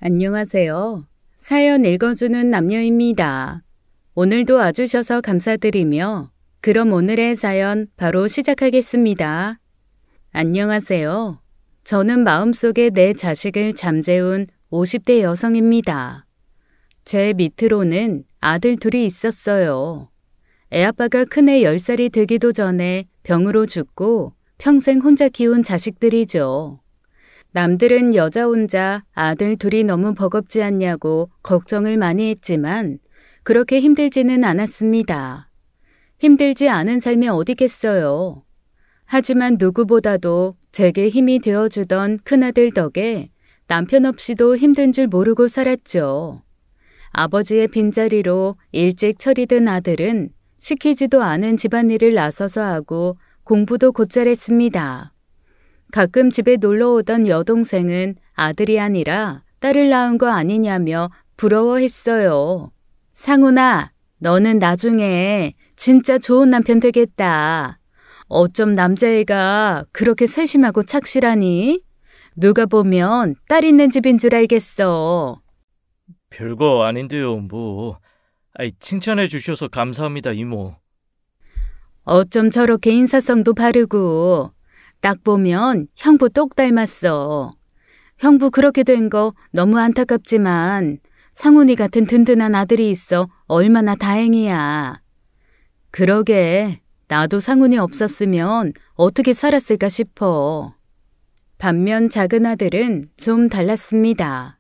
안녕하세요. 사연 읽어주는 남녀입니다. 오늘도 와주셔서 감사드리며 그럼 오늘의 사연 바로 시작하겠습니다. 안녕하세요. 저는 마음속에 내 자식을 잠재운 50대 여성입니다. 제 밑으로는 아들 둘이 있었어요. 애아빠가 큰애 10살이 되기도 전에 병으로 죽고 평생 혼자 키운 자식들이죠. 남들은 여자 혼자 아들 둘이 너무 버겁지 않냐고 걱정을 많이 했지만 그렇게 힘들지는 않았습니다. 힘들지 않은 삶이 어디겠어요. 하지만 누구보다도 제게 힘이 되어주던 큰아들 덕에 남편 없이도 힘든 줄 모르고 살았죠. 아버지의 빈자리로 일찍 철이 든 아들은 시키지도 않은 집안일을 나서서 하고 공부도 곧잘 했습니다. 가끔 집에 놀러 오던 여동생은 아들이 아니라 딸을 낳은 거 아니냐며 부러워했어요. 상훈아, 너는 나중에 진짜 좋은 남편 되겠다. 어쩜 남자애가 그렇게 세심하고 착실하니? 누가 보면 딸 있는 집인 줄 알겠어. 별거 아닌데요, 뭐. 칭찬해 주셔서 감사합니다, 이모. 어쩜 저렇게 인사성도 바르고 딱 보면 형부 똑 닮았어. 형부 그렇게 된 거 너무 안타깝지만 상훈이 같은 든든한 아들이 있어 얼마나 다행이야. 그러게 나도 상훈이 없었으면 어떻게 살았을까 싶어. 반면 작은 아들은 좀 달랐습니다.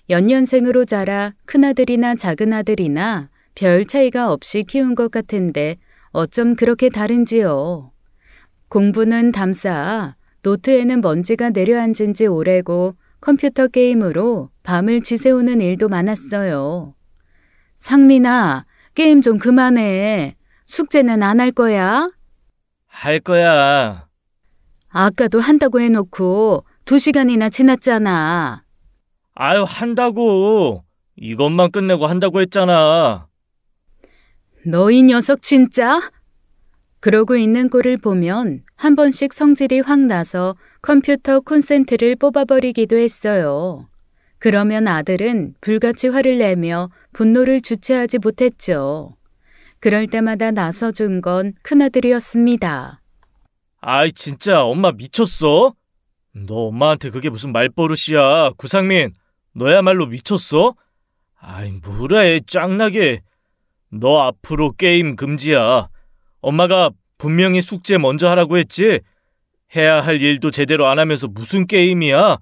연년생으로 자라 큰아들이나 작은아들이나 별 차이가 없이 키운 것 같은데 어쩜 그렇게 다른지요. 공부는 담쌓아 노트에는 먼지가 내려앉은 지 오래고 컴퓨터 게임으로 밤을 지새우는 일도 많았어요. 상민아, 게임 좀 그만해. 숙제는 안 할 거야? 할 거야. 아까도 한다고 해놓고 2시간이나 지났잖아. 아유, 한다고. 이것만 끝내고 한다고 했잖아. 너 이 녀석 진짜? 그러고 있는 꼴을 보면 한 번씩 성질이 확 나서 컴퓨터 콘센트를 뽑아버리기도 했어요. 그러면 아들은 불같이 화를 내며 분노를 주체하지 못했죠. 그럴 때마다 나서준 건 큰아들이었습니다. 아이, 진짜 엄마 미쳤어? 너 엄마한테 그게 무슨 말버릇이야. 구상민, 너야말로 미쳤어? 아이, 뭐라 해, 짱나게. 너 앞으로 게임 금지야. 엄마가 분명히 숙제 먼저 하라고 했지? 해야 할 일도 제대로 안 하면서 무슨 게임이야?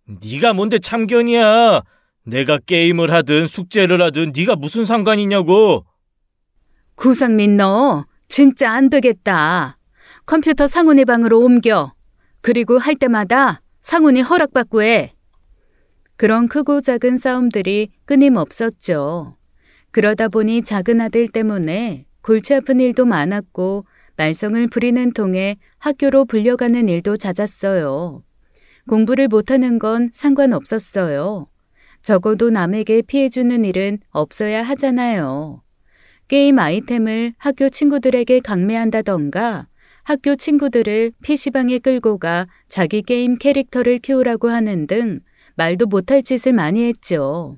네가 뭔데 참견이야. 내가 게임을 하든 숙제를 하든 네가 무슨 상관이냐고. 구상민 너 진짜 안 되겠다. 컴퓨터 상훈이 방으로 옮겨. 그리고 할 때마다 상훈이 허락받고 해. 그런 크고 작은 싸움들이 끊임없었죠. 그러다 보니 작은 아들 때문에 골치 아픈 일도 많았고 말썽을 부리는 통에 학교로 불려가는 일도 잦았어요. 공부를 못하는 건 상관없었어요. 적어도 남에게 피해주는 일은 없어야 하잖아요. 게임 아이템을 학교 친구들에게 강매한다던가 학교 친구들을 PC방에 끌고 가 자기 게임 캐릭터를 키우라고 하는 등 말도 못할 짓을 많이 했죠.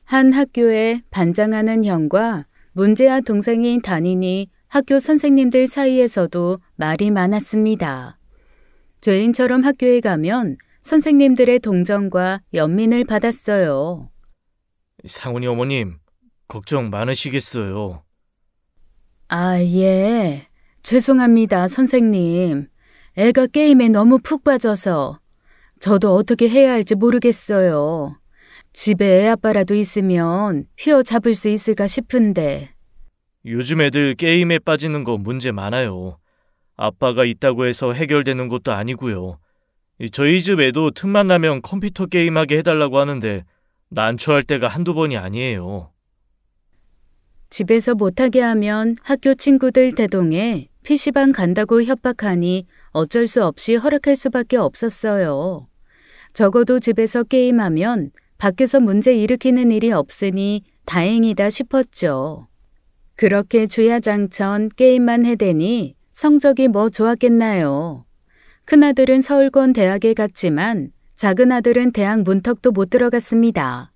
한 학교에 반장하는 형과 문제아 동생인 담임이 학교 선생님들 사이에서도 말이 많았습니다. 죄인처럼 학교에 가면 선생님들의 동정과 연민을 받았어요. 상훈이 어머님, 걱정 많으시겠어요. 아, 예. 죄송합니다, 선생님. 애가 게임에 너무 푹 빠져서 저도 어떻게 해야 할지 모르겠어요. 집에 애 아빠라도 있으면 휘어잡을 수 있을까 싶은데. 요즘 애들 게임에 빠지는 거 문제 많아요. 아빠가 있다고 해서 해결되는 것도 아니고요. 저희 집 애도 틈만 나면 컴퓨터 게임하게 해달라고 하는데 난처할 때가 한두 번이 아니에요. 집에서 못하게 하면 학교 친구들 대동해 PC방 간다고 협박하니 어쩔 수 없이 허락할 수밖에 없었어요. 적어도 집에서 게임하면 밖에서 문제 일으키는 일이 없으니 다행이다 싶었죠. 그렇게 주야장천 게임만 해대니 성적이 뭐 좋았겠나요. 큰아들은 서울권 대학에 갔지만 작은 아들은 대학 문턱도 못 들어갔습니다.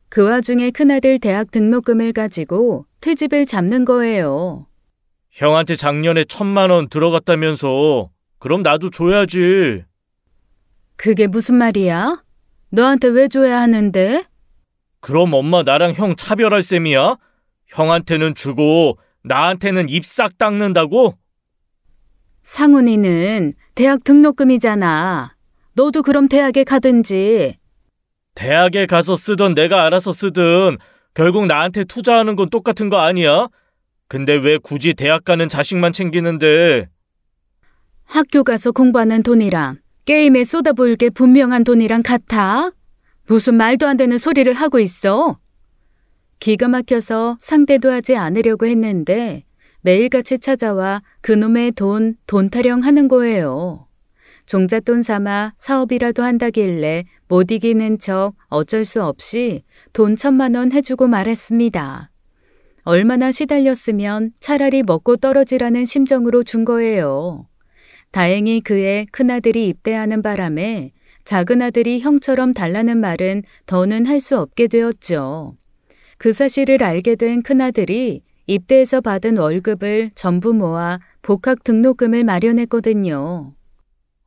그 와중에 큰아들 대학 등록금을 가지고 트집을 잡는 거예요. 형한테 작년에 1,000만 원 들어갔다면서. 그럼 나도 줘야지. 그게 무슨 말이야? 너한테 왜 줘야 하는데? 그럼 엄마 나랑 형 차별할 셈이야? 형한테는 주고 나한테는 입 싹 닦는다고? 상훈이는 대학 등록금이잖아. 너도 그럼 대학에 가든지. 대학에 가서 쓰던 내가 알아서 쓰든 결국 나한테 투자하는 건 똑같은 거 아니야? 근데 왜 굳이 대학 가는 자식만 챙기는데? 학교 가서 공부하는 돈이랑 게임에 쏟아부을 게 분명한 돈이랑 같아? 무슨 말도 안 되는 소리를 하고 있어? 기가 막혀서 상대도 하지 않으려고 했는데 매일같이 찾아와 그놈의 돈 타령하는 거예요. 종잣돈 삼아 사업이라도 한다길래 못 이기는 척 어쩔 수 없이 돈 1,000만 원 해주고 말았습니다. 얼마나 시달렸으면 차라리 먹고 떨어지라는 심정으로 준 거예요. 다행히 그의 큰아들이 입대하는 바람에 작은아들이 형처럼 달라는 말은 더는 할 수 없게 되었죠. 그 사실을 알게 된 큰아들이 입대해서 받은 월급을 전부 모아 복학 등록금을 마련했거든요.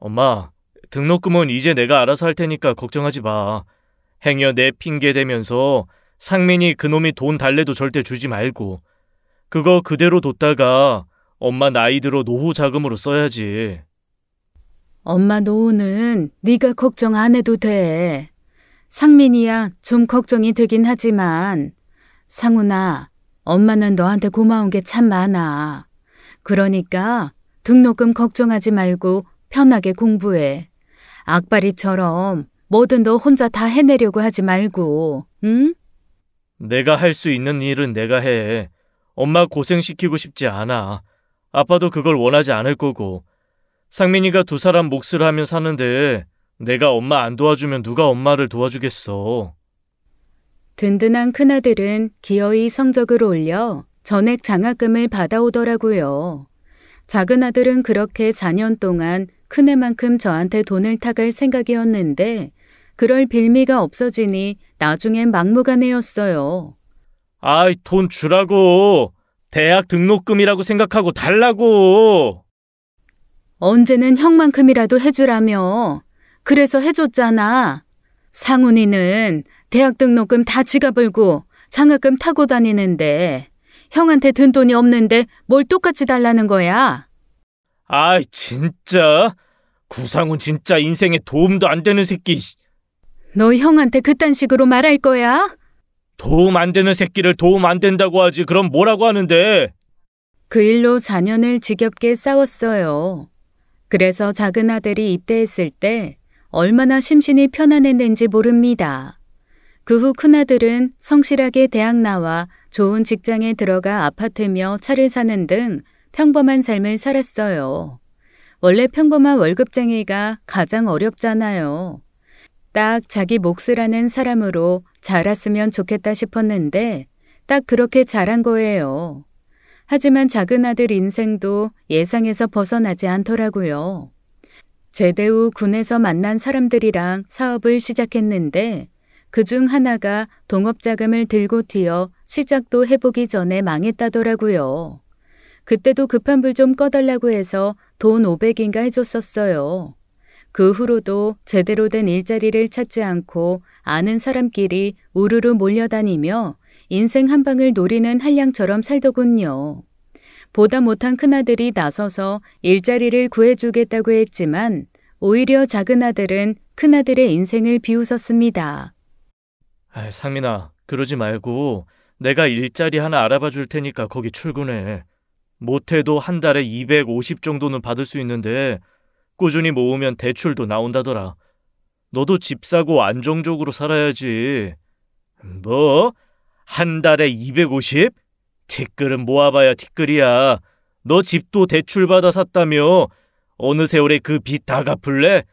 엄마, 등록금은 이제 내가 알아서 할 테니까 걱정하지 마. 행여 내 핑계 대면서 상민이 그놈이 돈 달래도 절대 주지 말고. 그거 그대로 뒀다가 엄마 나이 들어 노후 자금으로 써야지. 엄마 노후는 네가 걱정 안 해도 돼. 상민이야 좀 걱정이 되긴 하지만 상훈아, 엄마는 너한테 고마운 게 참 많아. 그러니까 등록금 걱정하지 말고 편하게 공부해. 악바리처럼 뭐든 너 혼자 다 해내려고 하지 말고, 응? 내가 할 수 있는 일은 내가 해. 엄마 고생시키고 싶지 않아. 아빠도 그걸 원하지 않을 거고. 상민이가 2사람 몫을 하면 사는데 내가 엄마 안 도와주면 누가 엄마를 도와주겠어. 든든한 큰아들은 기어이 성적을 올려 전액 장학금을 받아오더라고요. 작은아들은 그렇게 4년 동안 큰애만큼 저한테 돈을 타갈 생각이었는데 그럴 빌미가 없어지니 나중엔 막무가내였어요. 아이, 돈 주라고. 대학 등록금이라고 생각하고 달라고. 언제는 형만큼이라도 해주라며. 그래서 해줬잖아. 상훈이는 대학 등록금 다 지가 벌고 장학금 타고 다니는데 형한테 든 돈이 없는데 뭘 똑같이 달라는 거야? 아이, 진짜. 구상훈 진짜 인생에 도움도 안 되는 새끼. 너 형한테 그딴 식으로 말할 거야? 도움 안 되는 새끼를 도움 안 된다고 하지. 그럼 뭐라고 하는데? 그 일로 4년을 지겹게 싸웠어요. 그래서 작은아들이 입대했을 때 얼마나 심신이 편안했는지 모릅니다. 그 후 큰아들은 성실하게 대학 나와 좋은 직장에 들어가 아파트며 차를 사는 등 평범한 삶을 살았어요. 원래 평범한 월급쟁이가 가장 어렵잖아요. 딱 자기 몫을 하는 사람으로 자랐으면 좋겠다 싶었는데 딱 그렇게 자란 거예요. 하지만 작은아들 인생도 예상에서 벗어나지 않더라고요. 제대 후 군에서 만난 사람들이랑 사업을 시작했는데 그중 하나가 동업자금을 들고 튀어 시작도 해보기 전에 망했다더라고요. 그때도 급한 불 좀 꺼달라고 해서 돈 500인가 해줬었어요. 그 후로도 제대로 된 일자리를 찾지 않고 아는 사람끼리 우르르 몰려다니며 인생 한 방을 노리는 한량처럼 살더군요. 보다 못한 큰아들이 나서서 일자리를 구해주겠다고 했지만 오히려 작은아들은 큰아들의 인생을 비웃었습니다. 상민아, 그러지 말고 내가 일자리 하나 알아봐 줄 테니까 거기 출근해. 못해도 한 달에 250 정도는 받을 수 있는데 꾸준히 모으면 대출도 나온다더라. 너도 집 사고 안정적으로 살아야지. 뭐? 한 달에 250? 티끌은 모아봐야 티끌이야. 너 집도 대출받아 샀다며. 어느 세월에 그 빚 다 갚을래?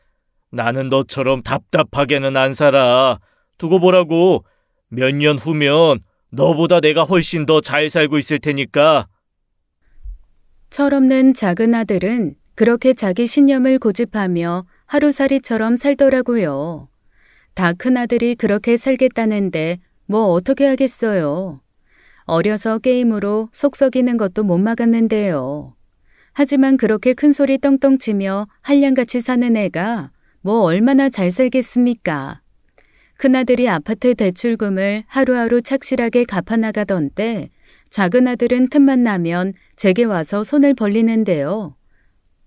나는 너처럼 답답하게는 안 살아. 두고 보라고. 몇 년 후면 너보다 내가 훨씬 더 잘 살고 있을 테니까. 철없는 작은아들은 그렇게 자기 신념을 고집하며 하루살이처럼 살더라고요. 다 큰아들이 그렇게 살겠다는데 뭐 어떻게 하겠어요. 어려서 게임으로 속 썩이는 것도 못 막았는데요. 하지만 그렇게 큰 소리 떵떵 치며 한량같이 사는 애가 뭐 얼마나 잘 살겠습니까? 큰아들이 아파트 대출금을 하루하루 착실하게 갚아나가던 때 작은아들은 틈만 나면 제게 와서 손을 벌리는데요.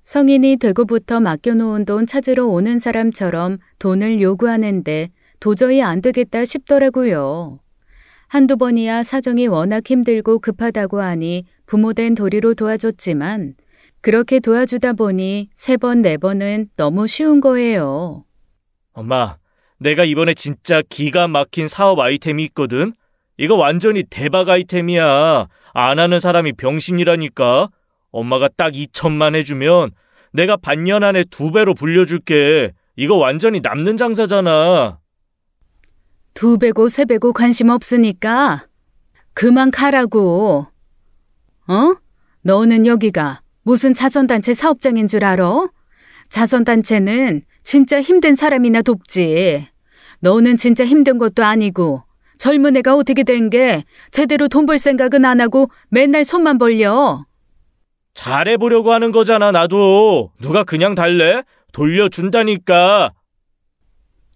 성인이 되고부터 맡겨놓은 돈 찾으러 오는 사람처럼 돈을 요구하는데 도저히 안 되겠다 싶더라고요. 한두 번이야 사정이 워낙 힘들고 급하다고 하니 부모된 도리로 도와줬지만 그렇게 도와주다 보니 3번, 4번은 너무 쉬운 거예요. 엄마, 내가 이번에 진짜 기가 막힌 사업 아이템이 있거든? 이거 완전히 대박 아이템이야. 안 하는 사람이 병신이라니까. 엄마가 딱 2천만 해주면 내가 반년 안에 2배로 불려줄게. 이거 완전히 남는 장사잖아. 2배고 3배고 관심 없으니까 그만 가라고. 어? 너는 여기가 무슨 자선단체 사업장인 줄 알아? 자선단체는 진짜 힘든 사람이나 돕지. 너는 진짜 힘든 것도 아니고 젊은 애가 어떻게 된 게 제대로 돈 벌 생각은 안 하고 맨날 손만 벌려. 잘해보려고 하는 거잖아, 나도. 누가 그냥 달래? 돌려준다니까.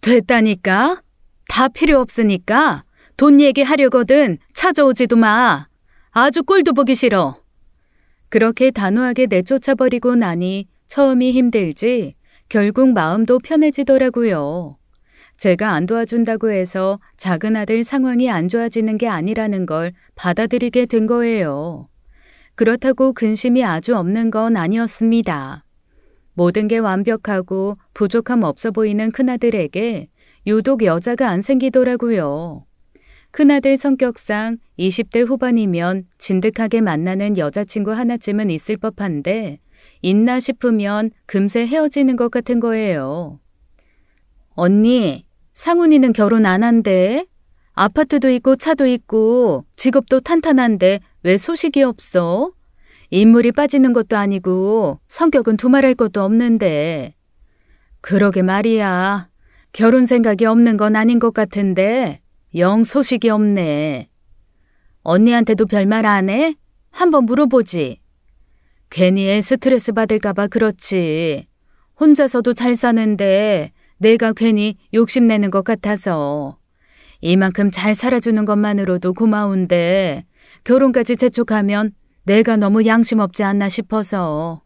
됐다니까? 다 필요 없으니까 돈 얘기하려거든 찾아오지도 마. 아주 꼴도 보기 싫어. 그렇게 단호하게 내쫓아버리고 나니 처음이 힘들지 결국 마음도 편해지더라고요. 제가 안 도와준다고 해서 작은 아들 상황이 안 좋아지는 게 아니라는 걸 받아들이게 된 거예요. 그렇다고 근심이 아주 없는 건 아니었습니다. 모든 게 완벽하고 부족함 없어 보이는 큰아들에게 유독 여자가 안 생기더라고요. 큰아들 성격상 20대 후반이면 진득하게 만나는 여자친구 하나쯤은 있을 법한데 있나 싶으면 금세 헤어지는 것 같은 거예요. 언니, 상훈이는 결혼 안 한대? 아파트도 있고 차도 있고 직업도 탄탄한데 왜 소식이 없어? 인물이 빠지는 것도 아니고 성격은 두말할 것도 없는데. 그러게 말이야. 결혼 생각이 없는 건 아닌 것 같은데 영 소식이 없네. 언니한테도 별말 안 해? 한번 물어보지. 괜히 애 스트레스 받을까 봐 그렇지. 혼자서도 잘 사는데 내가 괜히 욕심내는 것 같아서. 이만큼 잘 살아주는 것만으로도 고마운데 결혼까지 재촉하면 내가 너무 양심 없지 않나 싶어서.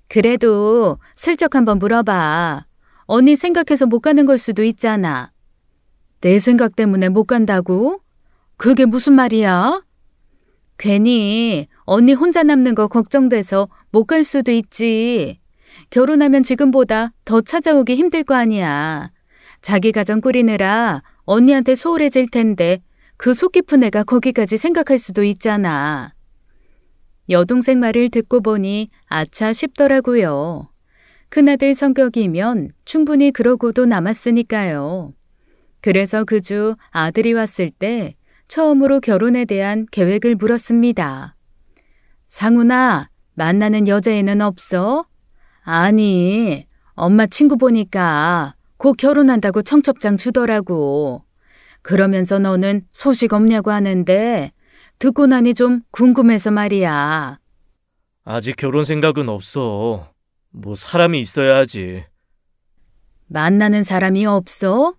그래도 슬쩍 한번 물어봐. 언니 생각해서 못 가는 걸 수도 있잖아. 내 생각 때문에 못 간다고? 그게 무슨 말이야? 괜히 언니 혼자 남는 거 걱정돼서 못 갈 수도 있지. 결혼하면 지금보다 더 찾아오기 힘들 거 아니야. 자기 가정 꾸리느라 언니한테 소홀해질 텐데 그 속 깊은 애가 거기까지 생각할 수도 있잖아. 여동생 말을 듣고 보니 아차 싶더라고요. 큰아들 성격이면 충분히 그러고도 남았으니까요. 그래서 그 주 아들이 왔을 때 처음으로 결혼에 대한 계획을 물었습니다. 상훈아, 만나는 여자애는 없어? 아니, 엄마 친구 보니까 곧 결혼한다고 청첩장 주더라고. 그러면서 너는 소식 없냐고 하는데 듣고 나니 좀 궁금해서 말이야. 아직 결혼 생각은 없어. 뭐 사람이 있어야 하지. 만나는 사람이 없어?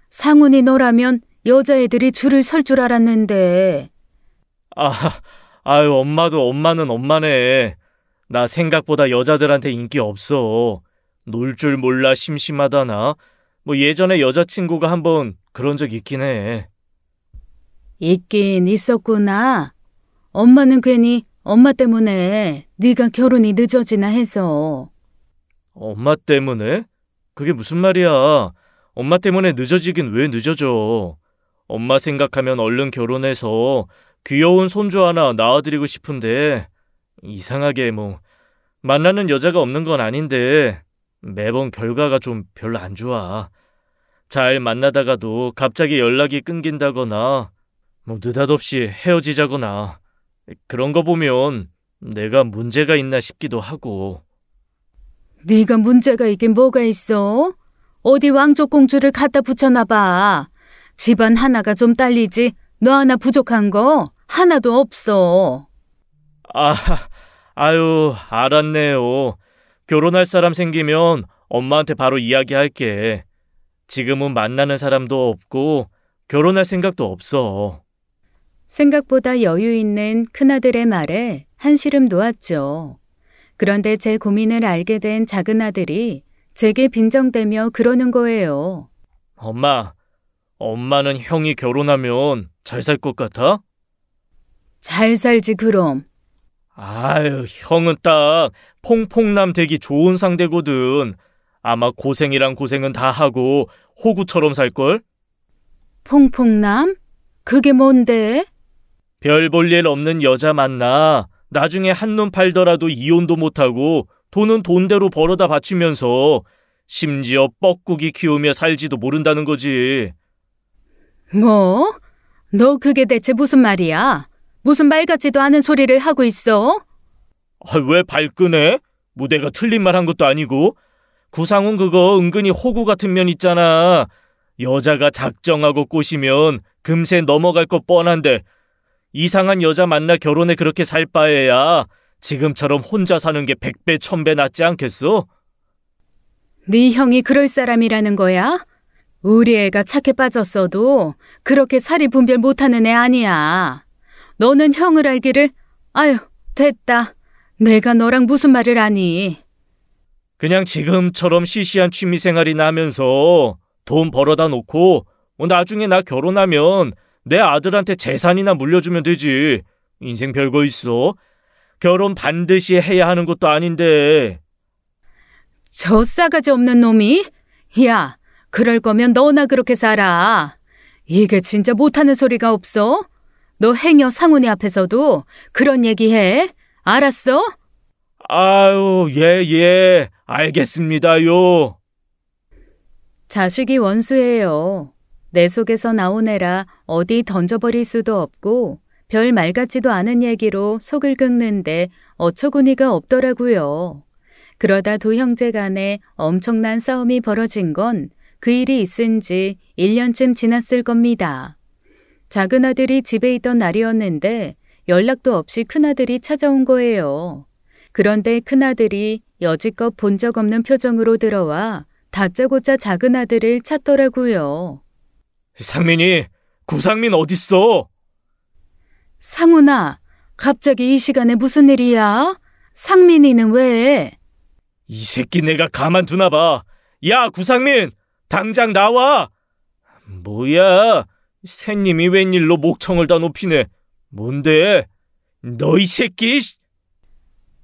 상훈이 너라면 여자애들이 줄을 설 줄 알았는데. 아유, 엄마는 엄마네. 나 생각보다 여자들한테 인기 없어. 놀 줄 몰라 심심하다나. 뭐 예전에 여자친구가 한번 그런 적 있긴 해. 있긴 있었구나. 엄마는 괜히 엄마 때문에 네가 결혼이 늦어지나 해서. 엄마 때문에? 그게 무슨 말이야. 엄마 때문에 늦어지긴 왜 늦어져. 엄마 생각하면 얼른 결혼해서 귀여운 손주 하나 낳아드리고 싶은데 이상하게 뭐 만나는 여자가 없는 건 아닌데 매번 결과가 좀 별로 안 좋아. 잘 만나다가도 갑자기 연락이 끊긴다거나 뭐 느닷없이 헤어지자거나 그런 거 보면 내가 문제가 있나 싶기도 하고. 네가 문제가 있긴 뭐가 있어? 어디 왕족 공주를 갖다 붙여놔 봐. 집안 하나가 좀 딸리지 너 하나 부족한 거 하나도 없어. 아유, 알았네요. 결혼할 사람 생기면 엄마한테 바로 이야기할게. 지금은 만나는 사람도 없고 결혼할 생각도 없어. 생각보다 여유 있는 큰아들의 말에 한시름 놓았죠. 그런데 제 고민을 알게 된 작은아들이 제게 빈정대며 그러는 거예요. 엄마는 형이 결혼하면 잘 살 것 같아? 잘 살지 그럼. 아유, 형은 딱 퐁퐁남 되기 좋은 상대거든. 아마 고생이랑 고생은 다 하고 호구처럼 살걸? 퐁퐁남? 그게 뭔데? 별 볼 일 없는 여자 만나 나중에 한눈 팔더라도 이혼도 못하고 돈은 돈대로 벌어다 바치면서 심지어 뻐꾸기 키우며 살지도 모른다는 거지. 뭐? 너 그게 대체 무슨 말이야? 무슨 말 같지도 않은 소리를 하고 있어? 왜 발끈해? 뭐 내가 틀린 말 한 것도 아니고. 구상훈 그거 은근히 호구 같은 면 있잖아. 여자가 작정하고 꼬시면 금세 넘어갈 거 뻔한데 이상한 여자 만나 결혼에 그렇게 살 바에야 지금처럼 혼자 사는 게 100배 1000배 낫지 않겠어? 네 형이 그럴 사람이라는 거야? 우리 애가 착해 빠졌어도 그렇게 사리 분별 못하는 애 아니야. 너는 형을 알기를 아유 됐다. 내가 너랑 무슨 말을 하니. 그냥 지금처럼 시시한 취미생활이나 하면서 돈 벌어다 놓고 나중에 나 결혼하면 내 아들한테 재산이나 물려주면 되지. 인생 별거 있어. 결혼 반드시 해야 하는 것도 아닌데. 저 싸가지 없는 놈이? 야, 그럴 거면 너나 그렇게 살아. 이게 진짜 못하는 소리가 없어? 너 행여 상훈이 앞에서도 그런 얘기해. 알았어? 아유, 예, 알겠습니다요. 자식이 원수예요. 내 속에서 나온 애라 어디 던져버릴 수도 없고 별 말 같지도 않은 얘기로 속을 긁는데 어처구니가 없더라고요. 그러다 두 형제 간에 엄청난 싸움이 벌어진 건 그 일이 있은 지 1년쯤 지났을 겁니다. 작은아들이 집에 있던 날이었는데 연락도 없이 큰아들이 찾아온 거예요. 그런데 큰아들이 여지껏 본 적 없는 표정으로 들어와 다짜고짜 작은아들을 찾더라고요. 상민이, 구상민 어딨어? 상훈아, 갑자기 이 시간에 무슨 일이야? 상민이는 왜? 이 새끼 내가 가만두나 봐. 야, 구상민! 당장 나와! 뭐야? 새님이 웬일로 목청을 다 높이네. 뭔데? 너 이 새끼!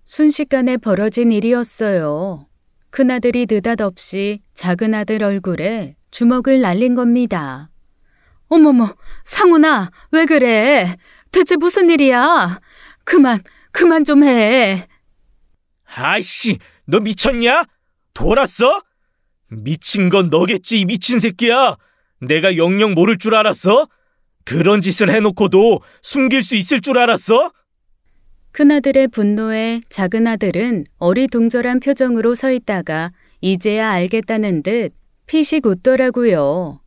순식간에 벌어진 일이었어요. 큰아들이 느닷없이 작은아들 얼굴에 주먹을 날린 겁니다. 어머머, 상훈아, 왜 그래? 대체 무슨 일이야? 그만 좀 해. 아이씨, 너 미쳤냐? 돌았어? 미친 건 너겠지, 이 미친 새끼야. 내가 영영 모를 줄 알았어? 그런 짓을 해놓고도 숨길 수 있을 줄 알았어? 큰아들의 분노에 작은아들은 어리둥절한 표정으로 서 있다가 이제야 알겠다는 듯 피식 웃더라고요.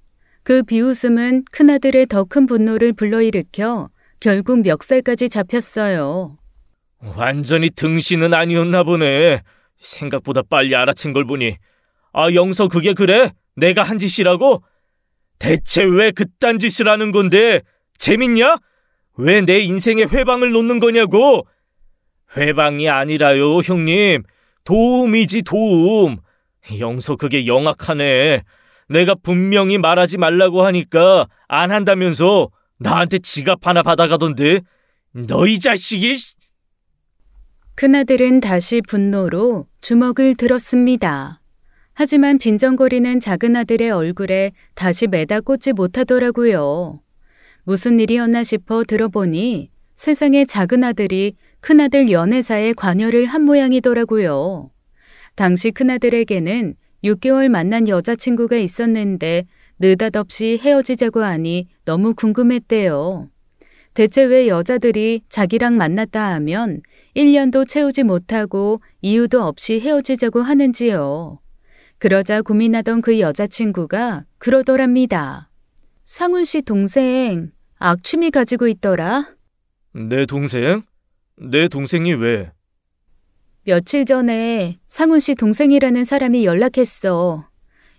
그 비웃음은 큰아들의 더 큰 분노를 불러일으켜 결국 멱살까지 잡혔어요. 완전히 등신은 아니었나 보네. 생각보다 빨리 알아챈 걸 보니. 영서 그게 그래? 내가 한 짓이라고? 대체 왜 그딴 짓을 하는 건데? 재밌냐? 왜 내 인생에 회방을 놓는 거냐고? 회방이 아니라요, 형님. 도움이지, 도움. 영서 그게 영악하네. 내가 분명히 말하지 말라고 하니까 안 한다면서 나한테 지갑 하나 받아가던데. 너 이 자식이... 큰아들은 다시 분노로 주먹을 들었습니다. 하지만 빈정거리는 작은아들의 얼굴에 다시 매다 꽂지 못하더라고요. 무슨 일이었나 싶어 들어보니 세상에 작은아들이 큰아들 연애사에 관여를 한 모양이더라고요. 당시 큰아들에게는 6개월 만난 여자친구가 있었는데 느닷없이 헤어지자고 하니 너무 궁금했대요. 대체 왜 여자들이 자기랑 만났다 하면 1년도 채우지 못하고 이유도 없이 헤어지자고 하는지요. 그러자 고민하던 그 여자친구가 그러더랍니다. 상훈 씨 동생 악취미 가지고 있더라. 내 동생? 내 동생이 왜? 며칠 전에 상훈 씨 동생이라는 사람이 연락했어.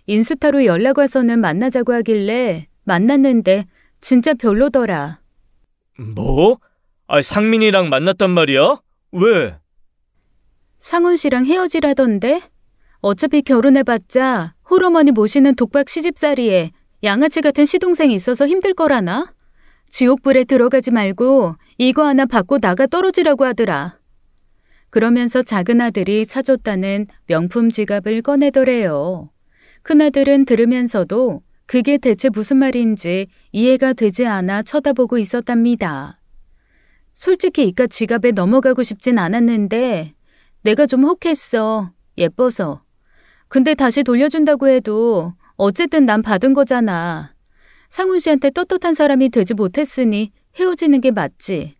인스타로 연락 와서는 만나자고 하길래 만났는데 진짜 별로더라. 뭐? 상민이랑 만났단 말이야? 왜? 상훈 씨랑 헤어지라던데? 어차피 결혼해봤자 홀어머니 모시는 독박 시집살이에 양아치 같은 시동생이 있어서 힘들 거라나? 지옥불에 들어가지 말고 이거 하나 받고 나가 떨어지라고 하더라. 그러면서 작은 아들이 사줬다는 명품 지갑을 꺼내더래요. 큰아들은 들으면서도 그게 대체 무슨 말인지 이해가 되지 않아 쳐다보고 있었답니다. 솔직히 이깟 지갑에 넘어가고 싶진 않았는데 내가 좀 혹했어. 예뻐서. 근데 다시 돌려준다고 해도 어쨌든 난 받은 거잖아. 상훈 씨한테 떳떳한 사람이 되지 못했으니 헤어지는 게 맞지.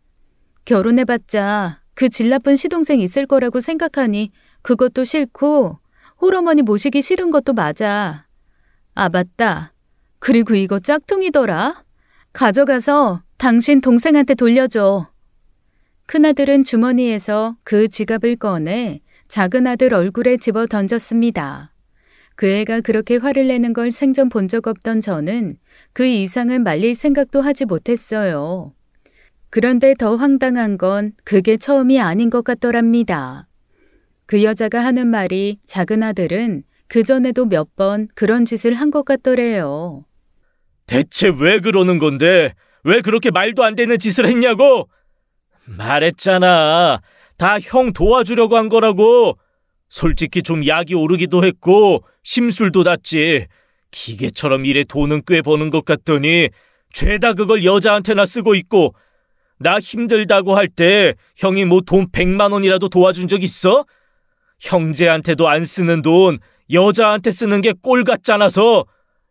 결혼해봤자 그 질 나쁜 시동생 있을 거라고 생각하니 그것도 싫고 홀어머니 모시기 싫은 것도 맞아. 아, 맞다. 그리고 이거 짝퉁이더라. 가져가서 당신 동생한테 돌려줘. 큰아들은 주머니에서 그 지갑을 꺼내 작은 아들 얼굴에 집어 던졌습니다. 그 애가 그렇게 화를 내는 걸 생전 본 적 없던 저는 그 이상을 말릴 생각도 하지 못했어요. 그런데 더 황당한 건 그게 처음이 아닌 것 같더랍니다. 그 여자가 하는 말이 작은 아들은 그전에도 몇 번 그런 짓을 한 것 같더래요. 대체 왜 그러는 건데? 왜 그렇게 말도 안 되는 짓을 했냐고? 말했잖아. 다 형 도와주려고 한 거라고. 솔직히 좀 약이 오르기도 했고 심술도 났지. 기계처럼 일에 돈은 꽤 버는 것 같더니 죄다 그걸 여자한테나 쓰고 있고, 나 힘들다고 할 때 형이 뭐 돈 100만 원이라도 도와준 적 있어? 형제한테도 안 쓰는 돈 여자한테 쓰는 게 꼴 같잖아서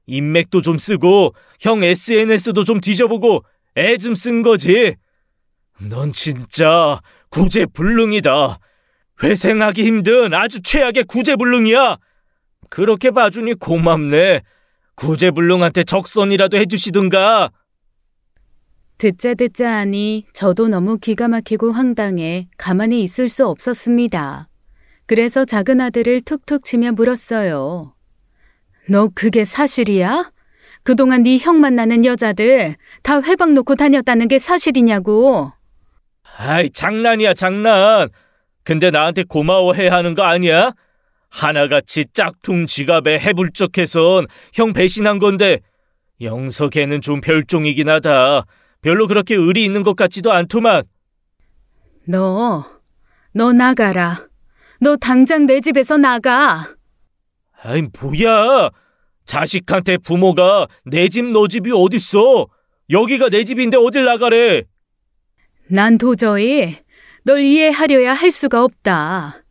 인맥도 좀 쓰고 형 SNS도 좀 뒤져보고 애 좀 쓴 거지. 넌 진짜 구제불능이다. 회생하기 힘든 아주 최악의 구제불능이야. 그렇게 봐주니 고맙네. 구제불능한테 적선이라도 해주시든가. 듣자 하니 저도 너무 기가 막히고 황당해 가만히 있을 수 없었습니다. 그래서 작은 아들을 툭툭 치며 물었어요. 너 그게 사실이야? 그동안 네 형 만나는 여자들 다 회방 놓고 다녔다는 게 사실이냐고. 아이, 장난이야, 장난. 근데 나한테 고마워해야 하는 거 아니야? 하나같이 짝퉁 지갑에 해불쩍해선 형 배신한 건데, 영서 걔는 좀 별종이긴 하다. 별로 그렇게 의리 있는 것 같지도 않더만. 너 나가라. 너 당장 내 집에서 나가. 아이, 뭐야. 자식한테 부모가 내 집 너 집이 어딨어. 여기가 내 집인데 어딜 나가래. 난 도저히 널 이해하려야 할 수가 없다.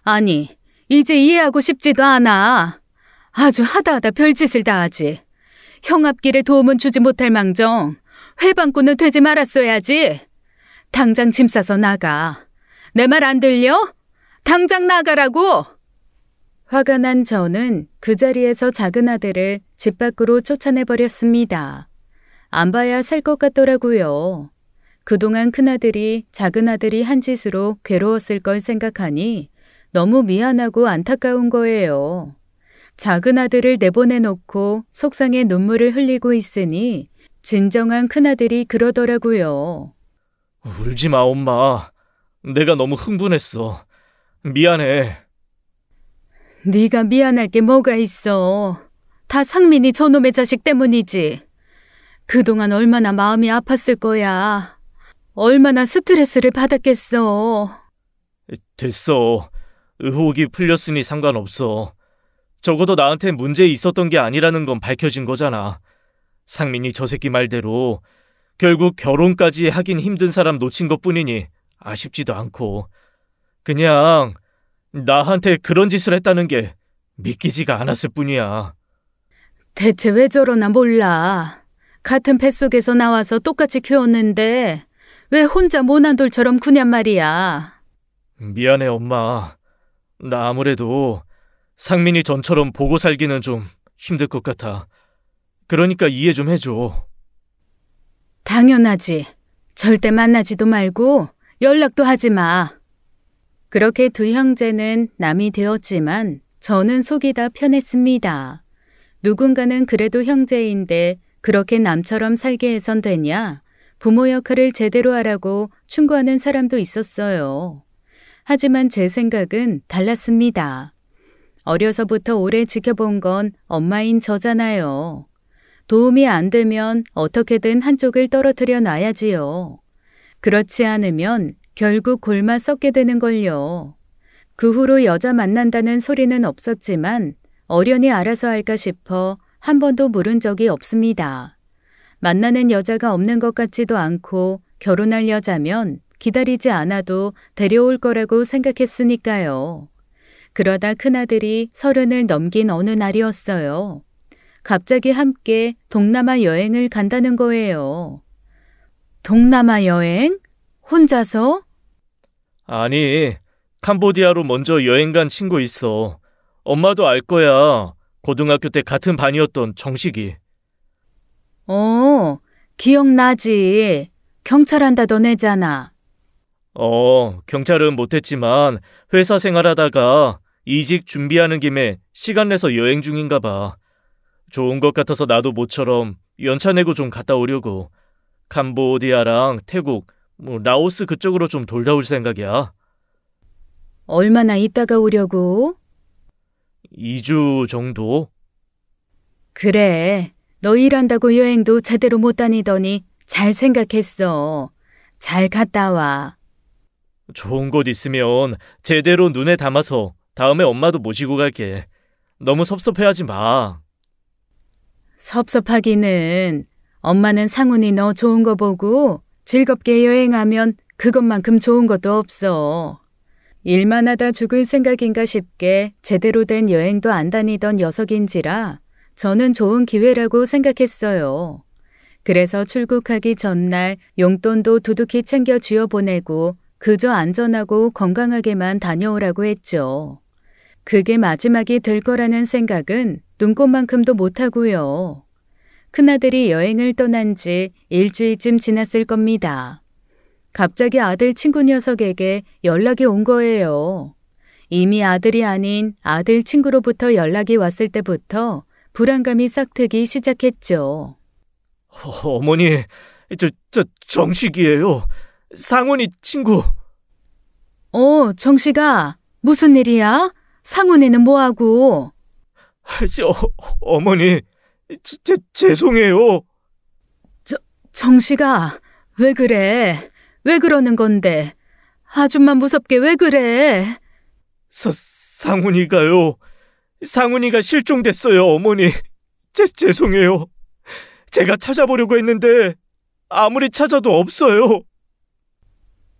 아니, 이제 이해하고 싶지도 않아. 아주 하다 별짓을 다 하지. 형 앞길에 도움은 주지 못할 망정 회방꾼은 되지 말았어야지. 당장 짐 싸서 나가. 내 말 안 들려? 당장 나가라고! 화가 난 저는 그 자리에서 작은 아들을 집 밖으로 쫓아내버렸습니다. 안 봐야 살 것 같더라고요. 그동안 큰아들이 작은 아들이 한 짓으로 괴로웠을 걸 생각하니 너무 미안하고 안타까운 거예요. 작은 아들을 내보내놓고 속상해 눈물을 흘리고 있으니 진정한 큰아들이 그러더라고요. 울지 마, 엄마. 내가 너무 흥분했어. 미안해. 네가 미안할 게 뭐가 있어. 다 상민이 저놈의 자식 때문이지. 그동안 얼마나 마음이 아팠을 거야. 얼마나 스트레스를 받았겠어. 됐어. 의혹이 풀렸으니 상관없어. 적어도 나한테 문제 있었던 게 아니라는 건 밝혀진 거잖아. 상민이 저 새끼 말대로 결국 결혼까지 하긴 힘든 사람 놓친 것뿐이니 아쉽지도 않고, 그냥 나한테 그런 짓을 했다는 게 믿기지가 않았을 뿐이야. 대체 왜 저러나 몰라. 같은 뱃속에서 나와서 똑같이 키웠는데 왜 혼자 모난 돌처럼 구냔 말이야. 미안해, 엄마. 나 아무래도 상민이 전처럼 보고 살기는 좀 힘들 것 같아. 그러니까 이해 좀 해줘. 당연하지. 절대 만나지도 말고 연락도 하지 마. 그렇게 두 형제는 남이 되었지만 저는 속이 다 편했습니다. 누군가는 그래도 형제인데 그렇게 남처럼 살게 해선 되냐? 부모 역할을 제대로 하라고 충고하는 사람도 있었어요. 하지만 제 생각은 달랐습니다. 어려서부터 오래 지켜본 건 엄마인 저잖아요. 도움이 안 되면 어떻게든 한쪽을 떨어뜨려 놔야지요. 그렇지 않으면 결국 골마 썩게 되는 걸요. 그 후로 여자 만난다는 소리는 없었지만 어련히 알아서 할까 싶어 한 번도 물은 적이 없습니다. 만나는 여자가 없는 것 같지도 않고 결혼할 여자면 기다리지 않아도 데려올 거라고 생각했으니까요. 그러다 큰아들이 30을 넘긴 어느 날이었어요. 갑자기 함께 동남아 여행을 간다는 거예요. 동남아 여행? 혼자서? 아니, 캄보디아로 먼저 여행 간 친구 있어. 엄마도 알 거야. 고등학교 때 같은 반이었던 정식이. 기억나지. 경찰한다던 애잖아. 경찰은 못했지만 회사 생활하다가 이직 준비하는 김에 시간 내서 여행 중인가 봐. 좋은 것 같아서 나도 모처럼 연차 내고 좀 갔다 오려고. 캄보디아랑 태국, 라오스 그쪽으로 좀 돌다 올 생각이야. 얼마나 있다가 오려고? 2주 정도? 그래. 너 일한다고 여행도 제대로 못 다니더니 잘 생각했어. 잘 갔다 와. 좋은 곳 있으면 제대로 눈에 담아서 다음에 엄마도 모시고 갈게. 너무 섭섭해하지 마. 섭섭하기는 엄마는 상훈이 너 좋은 거 보고 즐겁게 여행하면 그것만큼 좋은 것도 없어. 일만 하다 죽을 생각인가 싶게 제대로 된 여행도 안 다니던 녀석인지라 저는 좋은 기회라고 생각했어요. 그래서 출국하기 전날 용돈도 두둑히 챙겨 쥐어보내고 그저 안전하고 건강하게만 다녀오라고 했죠. 그게 마지막이 될 거라는 생각은 눈꼽만큼도 못하고요. 큰아들이 여행을 떠난 지 일주일쯤 지났을 겁니다. 갑자기 아들 친구 녀석에게 연락이 온 거예요. 이미 아들이 아닌 아들 친구로부터 연락이 왔을 때부터 불안감이 싹트기 시작했죠. 어머니, 정식이에요. 상훈이 친구. 정식아, 무슨 일이야? 상훈이는 뭐하고? 어머니, 죄송해요. 정식아, 왜 그래? 왜 그러는 건데? 아줌마 무섭게 왜 그래? 상훈이가요. 상훈이가 실종됐어요, 어머니. 죄송해요. 제가 찾아보려고 했는데 아무리 찾아도 없어요.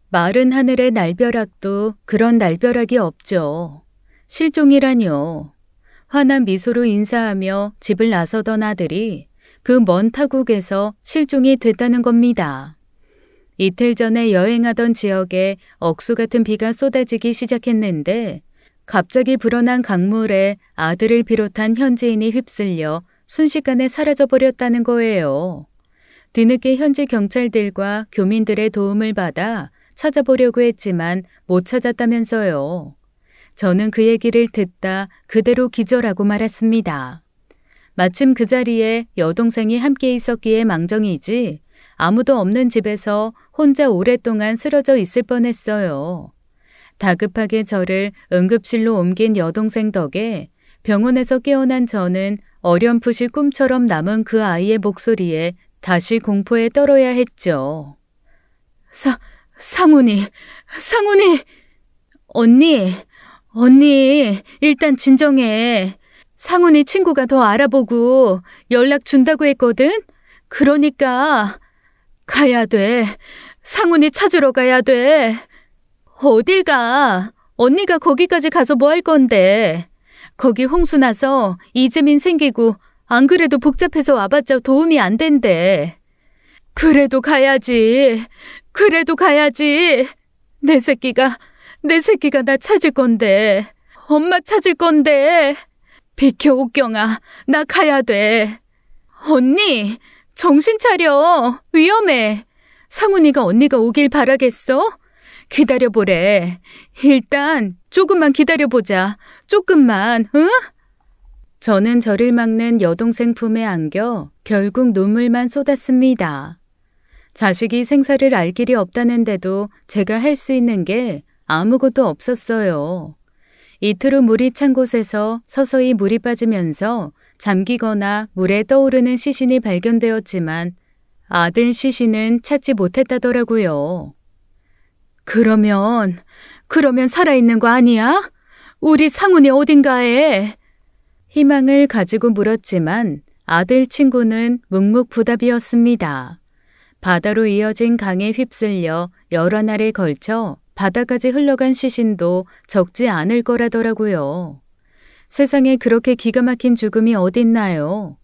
마른 하늘의 날벼락도 그런 날벼락이 없죠. 실종이라뇨. 환한 미소로 인사하며 집을 나서던 아들이 그 먼 타국에서 실종이 됐다는 겁니다. 이틀 전에 여행하던 지역에 억수 같은 비가 쏟아지기 시작했는데 갑자기 불어난 강물에 아들을 비롯한 현지인이 휩쓸려 순식간에 사라져버렸다는 거예요. 뒤늦게 현지 경찰들과 교민들의 도움을 받아 찾아보려고 했지만 못 찾았다면서요. 저는 그 얘기를 듣다 그대로 기절하고 말았습니다. 마침 그 자리에 여동생이 함께 있었기에 망정이지 아무도 없는 집에서 혼자 오랫동안 쓰러져 있을 뻔했어요. 다급하게 저를 응급실로 옮긴 여동생 덕에 병원에서 깨어난 저는 어렴풋이 꿈처럼 남은 그 아이의 목소리에 다시 공포에 떨어야 했죠. 상훈이! 언니, 일단 진정해. 상훈이 친구가 더 알아보고 연락 준다고 했거든? 그러니까 가야 돼. 상훈이 찾으러 가야 돼. 어딜 가? 언니가 거기까지 가서 뭐 할 건데? 거기 홍수 나서 이재민 생기고 안 그래도 복잡해서 와봤자 도움이 안 된대. 그래도 가야지. 그래도 가야지. 내 새끼가 나 찾을 건데. 엄마 찾을 건데. 비켜, 옥경아. 나 가야 돼. 언니, 정신 차려. 위험해. 상훈이가 언니가 오길 바라겠어? 기다려보래. 일단 조금만 기다려보자. 조금만, 응? 저는 저를 막는 여동생 품에 안겨 결국 눈물만 쏟았습니다. 자식이 생사를 알 길이 없다는데도 제가 할 수 있는 게 아무것도 없었어요. 이틀 후 물이 찬 곳에서 서서히 물이 빠지면서 잠기거나 물에 떠오르는 시신이 발견되었지만 아들 시신은 찾지 못했다더라고요. 그러면 살아있는 거 아니야? 우리 상훈이 어딘가에. 희망을 가지고 물었지만 아들 친구는 묵묵부답이었습니다. 바다로 이어진 강에 휩쓸려 여러 날에 걸쳐 바다까지 흘러간 시신도 적지 않을 거라더라고요. 세상에 그렇게 기가 막힌 죽음이 어딨나요?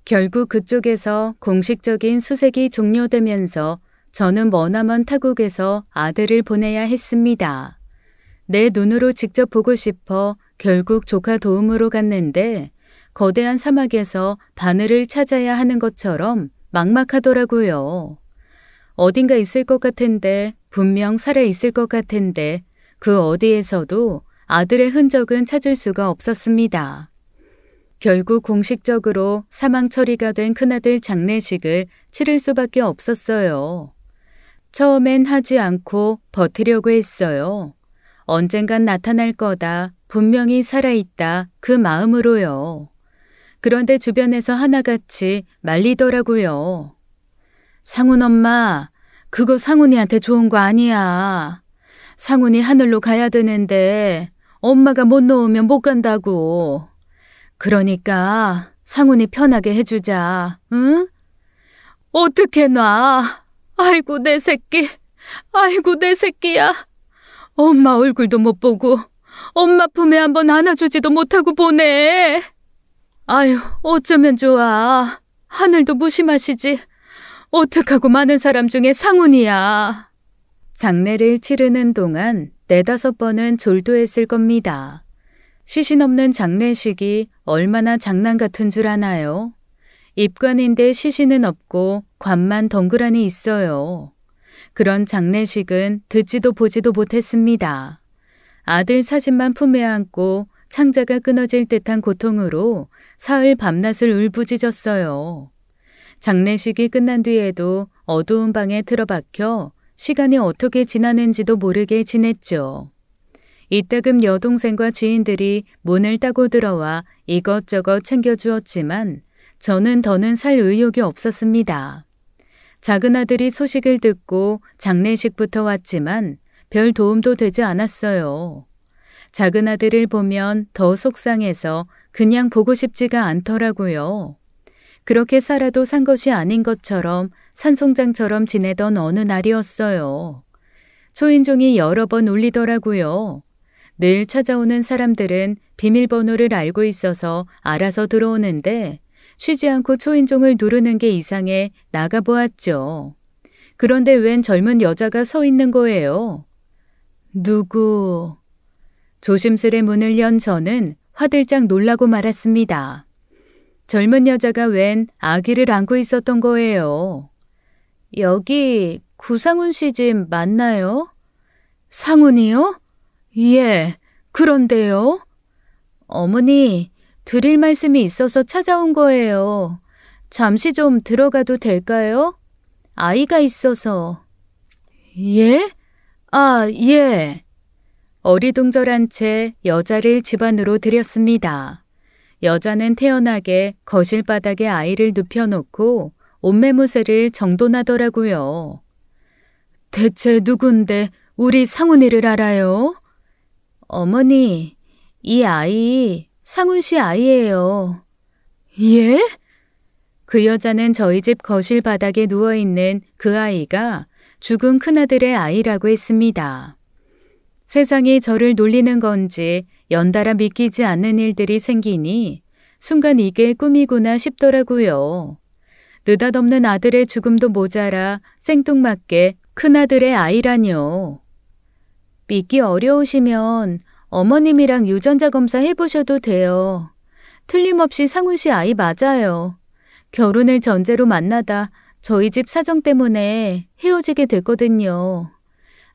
결국 그쪽에서 공식적인 수색이 종료되면서 저는 머나먼 타국에서 아들을 보내야 했습니다. 내 눈으로 직접 보고 싶어 결국 조카 도움으로 갔는데 거대한 사막에서 바늘을 찾아야 하는 것처럼 막막하더라고요. 어딘가 있을 것 같은데, 분명 살아있을 것 같은데 그 어디에서도 아들의 흔적은 찾을 수가 없었습니다. 결국 공식적으로 사망 처리가 된 큰아들 장례식을 치를 수밖에 없었어요. 처음엔 하지 않고 버티려고 했어요. 언젠간 나타날 거다, 분명히 살아있다, 그 마음으로요. 그런데 주변에서 하나같이 말리더라고요. 상훈 엄마, 그거 상훈이한테 좋은 거 아니야. 상훈이 하늘로 가야 되는데 엄마가 못 놓으면 못 간다고. 그러니까 상훈이 편하게 해주자, 응? 어떻게 놔? 아이고 내 새끼, 아이고 내 새끼야. 엄마 얼굴도 못 보고 엄마 품에 한번 안아주지도 못하고 보내. 아유, 어쩌면 좋아. 하늘도 무심하시지. 어떡하고 많은 사람 중에 상훈이야. 장례를 치르는 동안 4-5번은 졸도했을 겁니다. 시신 없는 장례식이 얼마나 장난 같은 줄 아나요? 입관인데 시신은 없고 관만 덩그러니 있어요. 그런 장례식은 듣지도 보지도 못했습니다. 아들 사진만 품에 안고 창자가 끊어질 듯한 고통으로 사흘 밤낮을 울부짖었어요. 장례식이 끝난 뒤에도 어두운 방에 틀어박혀 시간이 어떻게 지나는지도 모르게 지냈죠. 이따금 여동생과 지인들이 문을 따고 들어와 이것저것 챙겨주었지만 저는 더는 살 의욕이 없었습니다. 작은 아들이 소식을 듣고 장례식부터 왔지만 별 도움도 되지 않았어요. 작은 아들을 보면 더 속상해서 그냥 보고 싶지가 않더라고요. 그렇게 살아도 산 것이 아닌 것처럼 산송장처럼 지내던 어느 날이었어요. 초인종이 여러 번 울리더라고요. 늘 찾아오는 사람들은 비밀번호를 알고 있어서 알아서 들어오는데 쉬지 않고 초인종을 누르는 게 이상해 나가보았죠. 그런데 웬 젊은 여자가 서 있는 거예요. 누구? 조심스레 문을 연 저는 화들짝 놀라고 말았습니다. 젊은 여자가 웬 아기를 안고 있었던 거예요. 여기 구상훈 씨 집 맞나요? 상훈이요? 예, 그런데요. 어머니, 드릴 말씀이 있어서 찾아온 거예요. 잠시 좀 들어가도 될까요? 아이가 있어서. 예? 아, 예. 어리둥절한 채 여자를 집 안으로 들였습니다. 여자는 태연하게 거실 바닥에 아이를 눕혀놓고 옷매무새를 정돈하더라고요. 대체 누군데 우리 상훈이를 알아요? 어머니, 이 아이 상훈 씨 아이예요. 예? 그 여자는 저희 집 거실 바닥에 누워있는 그 아이가 죽은 큰아들의 아이라고 했습니다. 세상이 저를 놀리는 건지 연달아 믿기지 않는 일들이 생기니 순간 이게 꿈이구나 싶더라고요. 느닷없는 아들의 죽음도 모자라 생뚱맞게 큰아들의 아이라뇨. 믿기 어려우시면 어머님이랑 유전자 검사 해보셔도 돼요. 틀림없이 상훈 씨 아이 맞아요. 결혼을 전제로 만나다 저희 집 사정 때문에 헤어지게 됐거든요.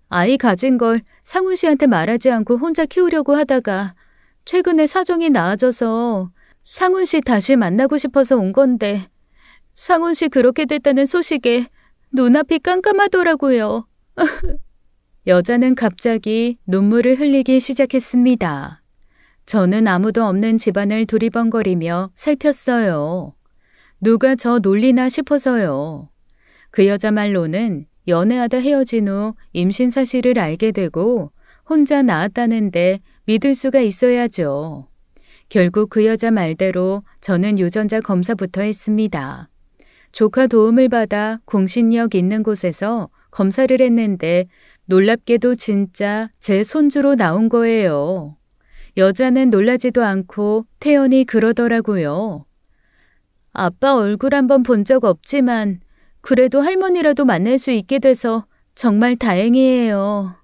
아이 가진 걸 상훈 씨한테 말하지 않고 혼자 키우려고 하다가 최근에 사정이 나아져서 상훈 씨 다시 만나고 싶어서 온 건데 상훈 씨 그렇게 됐다는 소식에 눈앞이 깜깜하더라고요. 여자는 갑자기 눈물을 흘리기 시작했습니다. 저는 아무도 없는 집안을 두리번거리며 살폈어요. 누가 저 놀리나 싶어서요. 그 여자 말로는 연애하다 헤어진 후 임신 사실을 알게 되고 혼자 낳았다는데 믿을 수가 있어야죠. 결국 그 여자 말대로 저는 유전자 검사부터 했습니다. 조카 도움을 받아 공신력 있는 곳에서 검사를 했는데 놀랍게도 진짜 제 손주로 나온 거예요. 여자는 놀라지도 않고 태연히 그러더라고요. 아빠 얼굴 한번 본 적 없지만 그래도 할머니라도 만날 수 있게 돼서 정말 다행이에요.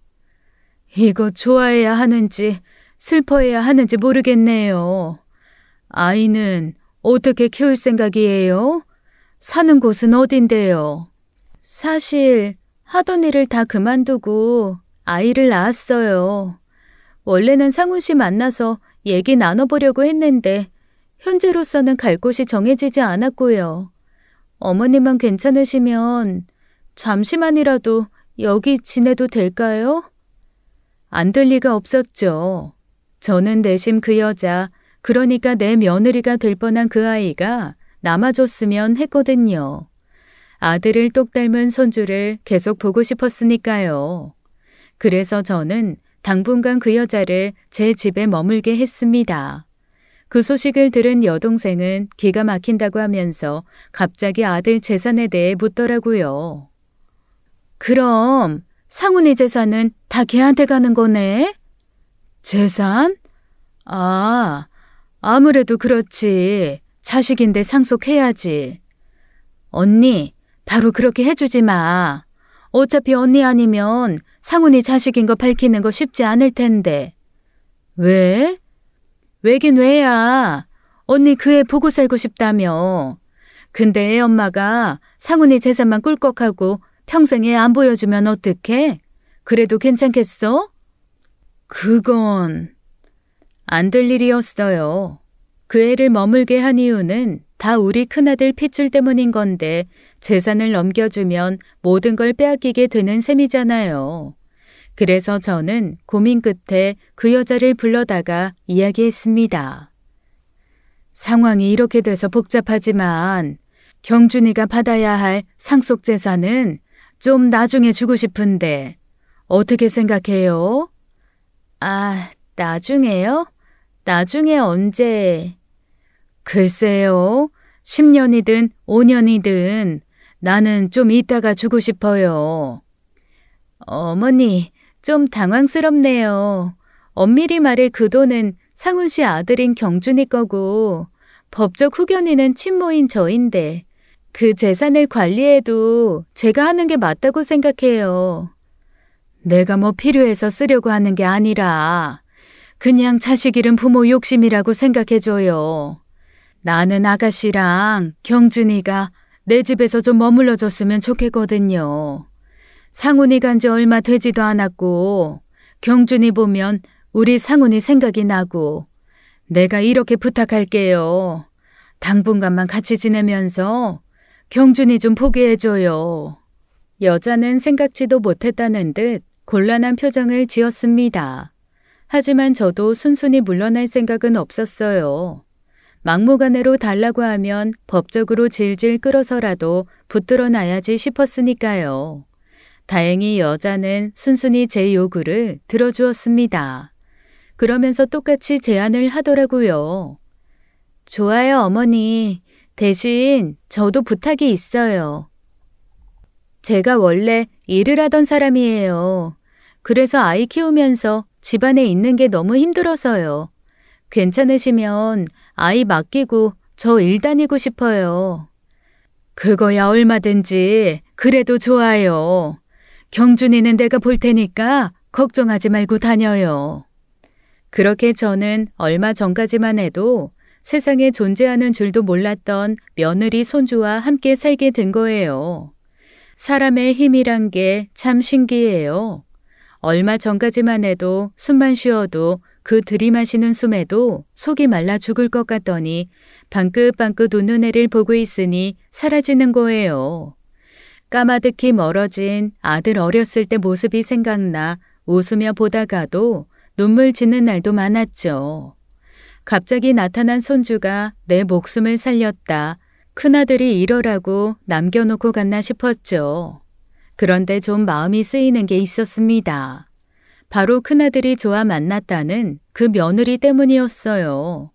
이거 좋아해야 하는지 슬퍼해야 하는지 모르겠네요. 아이는 어떻게 키울 생각이에요? 사는 곳은 어딘데요? 사실 하던 일을 다 그만두고 아이를 낳았어요. 원래는 상훈 씨 만나서 얘기 나눠보려고 했는데 현재로서는 갈 곳이 정해지지 않았고요. 어머님만 괜찮으시면 잠시만이라도 여기 지내도 될까요? 안 될 리가 없었죠. 저는 내심 그 여자, 그러니까 내 며느리가 될 뻔한 그 아이가 남아줬으면 했거든요. 아들을 똑 닮은 손주를 계속 보고 싶었으니까요. 그래서 저는 당분간 그 여자를 제 집에 머물게 했습니다. 그 소식을 들은 여동생은 기가 막힌다고 하면서 갑자기 아들 재산에 대해 묻더라고요. 그럼 상훈이 재산은 다 걔한테 가는 거네? 재산? 아무래도 그렇지. 자식인데 상속해야지. 언니, 바로 그렇게 해주지 마. 어차피 언니 아니면 상훈이 자식인 거 밝히는 거 쉽지 않을 텐데. 왜? 왜긴 왜야. 언니 그 애 보고 살고 싶다며. 근데 애 엄마가 상훈이 재산만 꿀꺽하고 평생 애 안 보여주면 어떡해? 그래도 괜찮겠어? 그건 안 될 일이었어요. 그 애를 머물게 한 이유는 다 우리 큰아들 핏줄 때문인 건데 재산을 넘겨주면 모든 걸 빼앗기게 되는 셈이잖아요. 그래서 저는 고민 끝에 그 여자를 불러다가 이야기했습니다. 상황이 이렇게 돼서 복잡하지만 경준이가 받아야 할 상속 재산은 좀 나중에 주고 싶은데 어떻게 생각해요? 나중에요? 나중에 언제? 글쎄요. 10년이든 5년이든 나는 좀 이따가 주고 싶어요. 어머니, 좀 당황스럽네요. 엄밀히 말해 그 돈은 상훈 씨 아들인 경준이 거고 법적 후견인은 친모인 저인데 그 재산을 관리해도 제가 하는 게 맞다고 생각해요. 내가 뭐 필요해서 쓰려고 하는 게 아니라 그냥 자식 잃은 부모 욕심이라고 생각해줘요. 나는 아가씨랑 경준이가 내 집에서 좀 머물러 줬으면 좋겠거든요. 상훈이 간 지 얼마 되지도 않았고 경준이 보면 우리 상훈이 생각이 나고 내가 이렇게 부탁할게요. 당분간만 같이 지내면서 경준이 좀 보게 해줘요. 여자는 생각지도 못했다는 듯 곤란한 표정을 지었습니다. 하지만 저도 순순히 물러날 생각은 없었어요. 막무가내로 달라고 하면 법적으로 질질 끌어서라도 붙들어 놔야지 싶었으니까요. 다행히 여자는 순순히 제 요구를 들어주었습니다. 그러면서 똑같이 제안을 하더라고요. 좋아요, 어머니. 대신 저도 부탁이 있어요. 제가 원래 일을 하던 사람이에요. 그래서 아이 키우면서 집안에 있는 게 너무 힘들어서요. 괜찮으시면 아이 맡기고 저 일 다니고 싶어요. 그거야 얼마든지 그래도 좋아요. 경준이는 내가 볼 테니까 걱정하지 말고 다녀요. 그렇게 저는 얼마 전까지만 해도 세상에 존재하는 줄도 몰랐던 며느리 손주와 함께 살게 된 거예요. 사람의 힘이란 게 참 신기해요. 얼마 전까지만 해도 숨만 쉬어도 그 들이마시는 숨에도 속이 말라 죽을 것 같더니 방긋방긋 웃는 애를 보고 있으니 사라지는 거예요. 까마득히 멀어진 아들 어렸을 때 모습이 생각나 웃으며 보다가도 눈물 짓는 날도 많았죠. 갑자기 나타난 손주가 내 목숨을 살렸다. 큰아들이 이러라고 남겨놓고 갔나 싶었죠. 그런데 좀 마음이 쓰이는 게 있었습니다. 바로 큰아들이 좋아 만났다는 그 며느리 때문이었어요.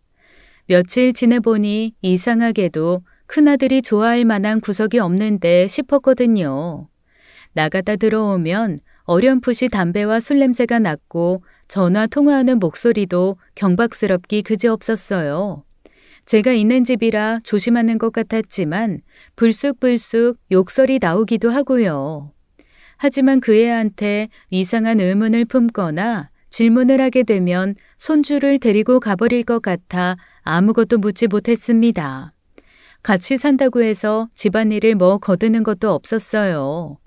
며칠 지내보니 이상하게도 큰아들이 좋아할 만한 구석이 없는데 싶었거든요. 나갔다 들어오면 어렴풋이 담배와 술 냄새가 났고 전화 통화하는 목소리도 경박스럽기 그지없었어요. 제가 있는 집이라 조심하는 것 같았지만 불쑥불쑥 욕설이 나오기도 하고요. 하지만 그 애한테 이상한 의문을 품거나 질문을 하게 되면 손주를 데리고 가버릴 것 같아 아무것도 묻지 못했습니다. 같이 산다고 해서 집안일을 뭐 거드는 것도 없었어요.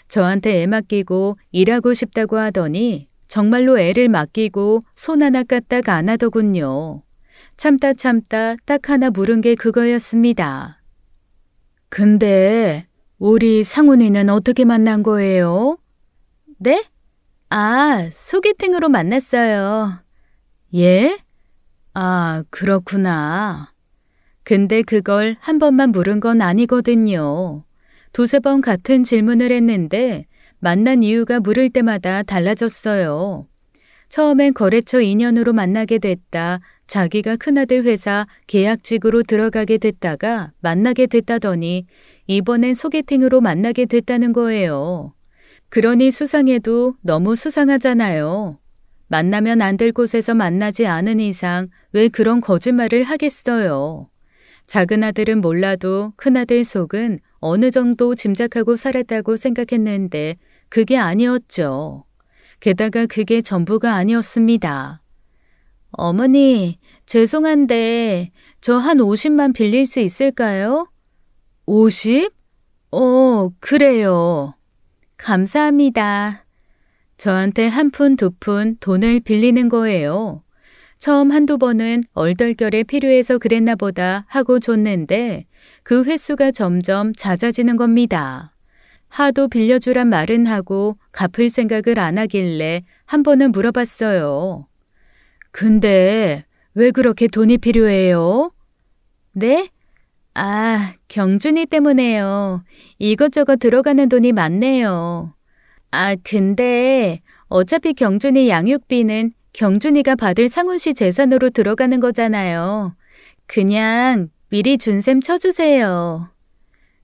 저한테 애 맡기고 일하고 싶다고 하더니 정말로 애를 맡기고 손 하나 까딱 안 하더군요. 참다 딱 하나 물은 게 그거였습니다. 근데 우리 상훈이는 어떻게 만난 거예요? 네? 아, 소개팅으로 만났어요. 예? 아, 그렇구나. 근데 그걸 한 번만 물은 건 아니거든요. 두세 번 같은 질문을 했는데 만난 이유가 물을 때마다 달라졌어요. 처음엔 거래처 인연으로 만나게 됐다. 자기가 큰아들 회사 계약직으로 들어가게 됐다가 만나게 됐다더니 이번엔 소개팅으로 만나게 됐다는 거예요. 그러니 수상해도 너무 수상하잖아요. 만나면 안 될 곳에서 만나지 않은 이상 왜 그런 거짓말을 하겠어요. 작은아들은 몰라도 큰아들 속은 어느 정도 짐작하고 살았다고 생각했는데 그게 아니었죠. 게다가 그게 전부가 아니었습니다. 어머니, 죄송한데 저 한 50만 빌릴 수 있을까요? 50? 그래요. 감사합니다. 저한테 한 푼, 두 푼 돈을 빌리는 거예요. 처음 한두 번은 얼떨결에 필요해서 그랬나 보다 하고 줬는데 그 횟수가 점점 잦아지는 겁니다. 하도 빌려주란 말은 하고 갚을 생각을 안 하길래 한 번은 물어봤어요. 근데 왜 그렇게 돈이 필요해요? 네? 아, 경준이 때문에요. 이것저것 들어가는 돈이 많네요. 아, 근데 어차피 경준이 양육비는 경준이가 받을 상훈 씨 재산으로 들어가는 거잖아요. 그냥 미리 준 셈 쳐주세요.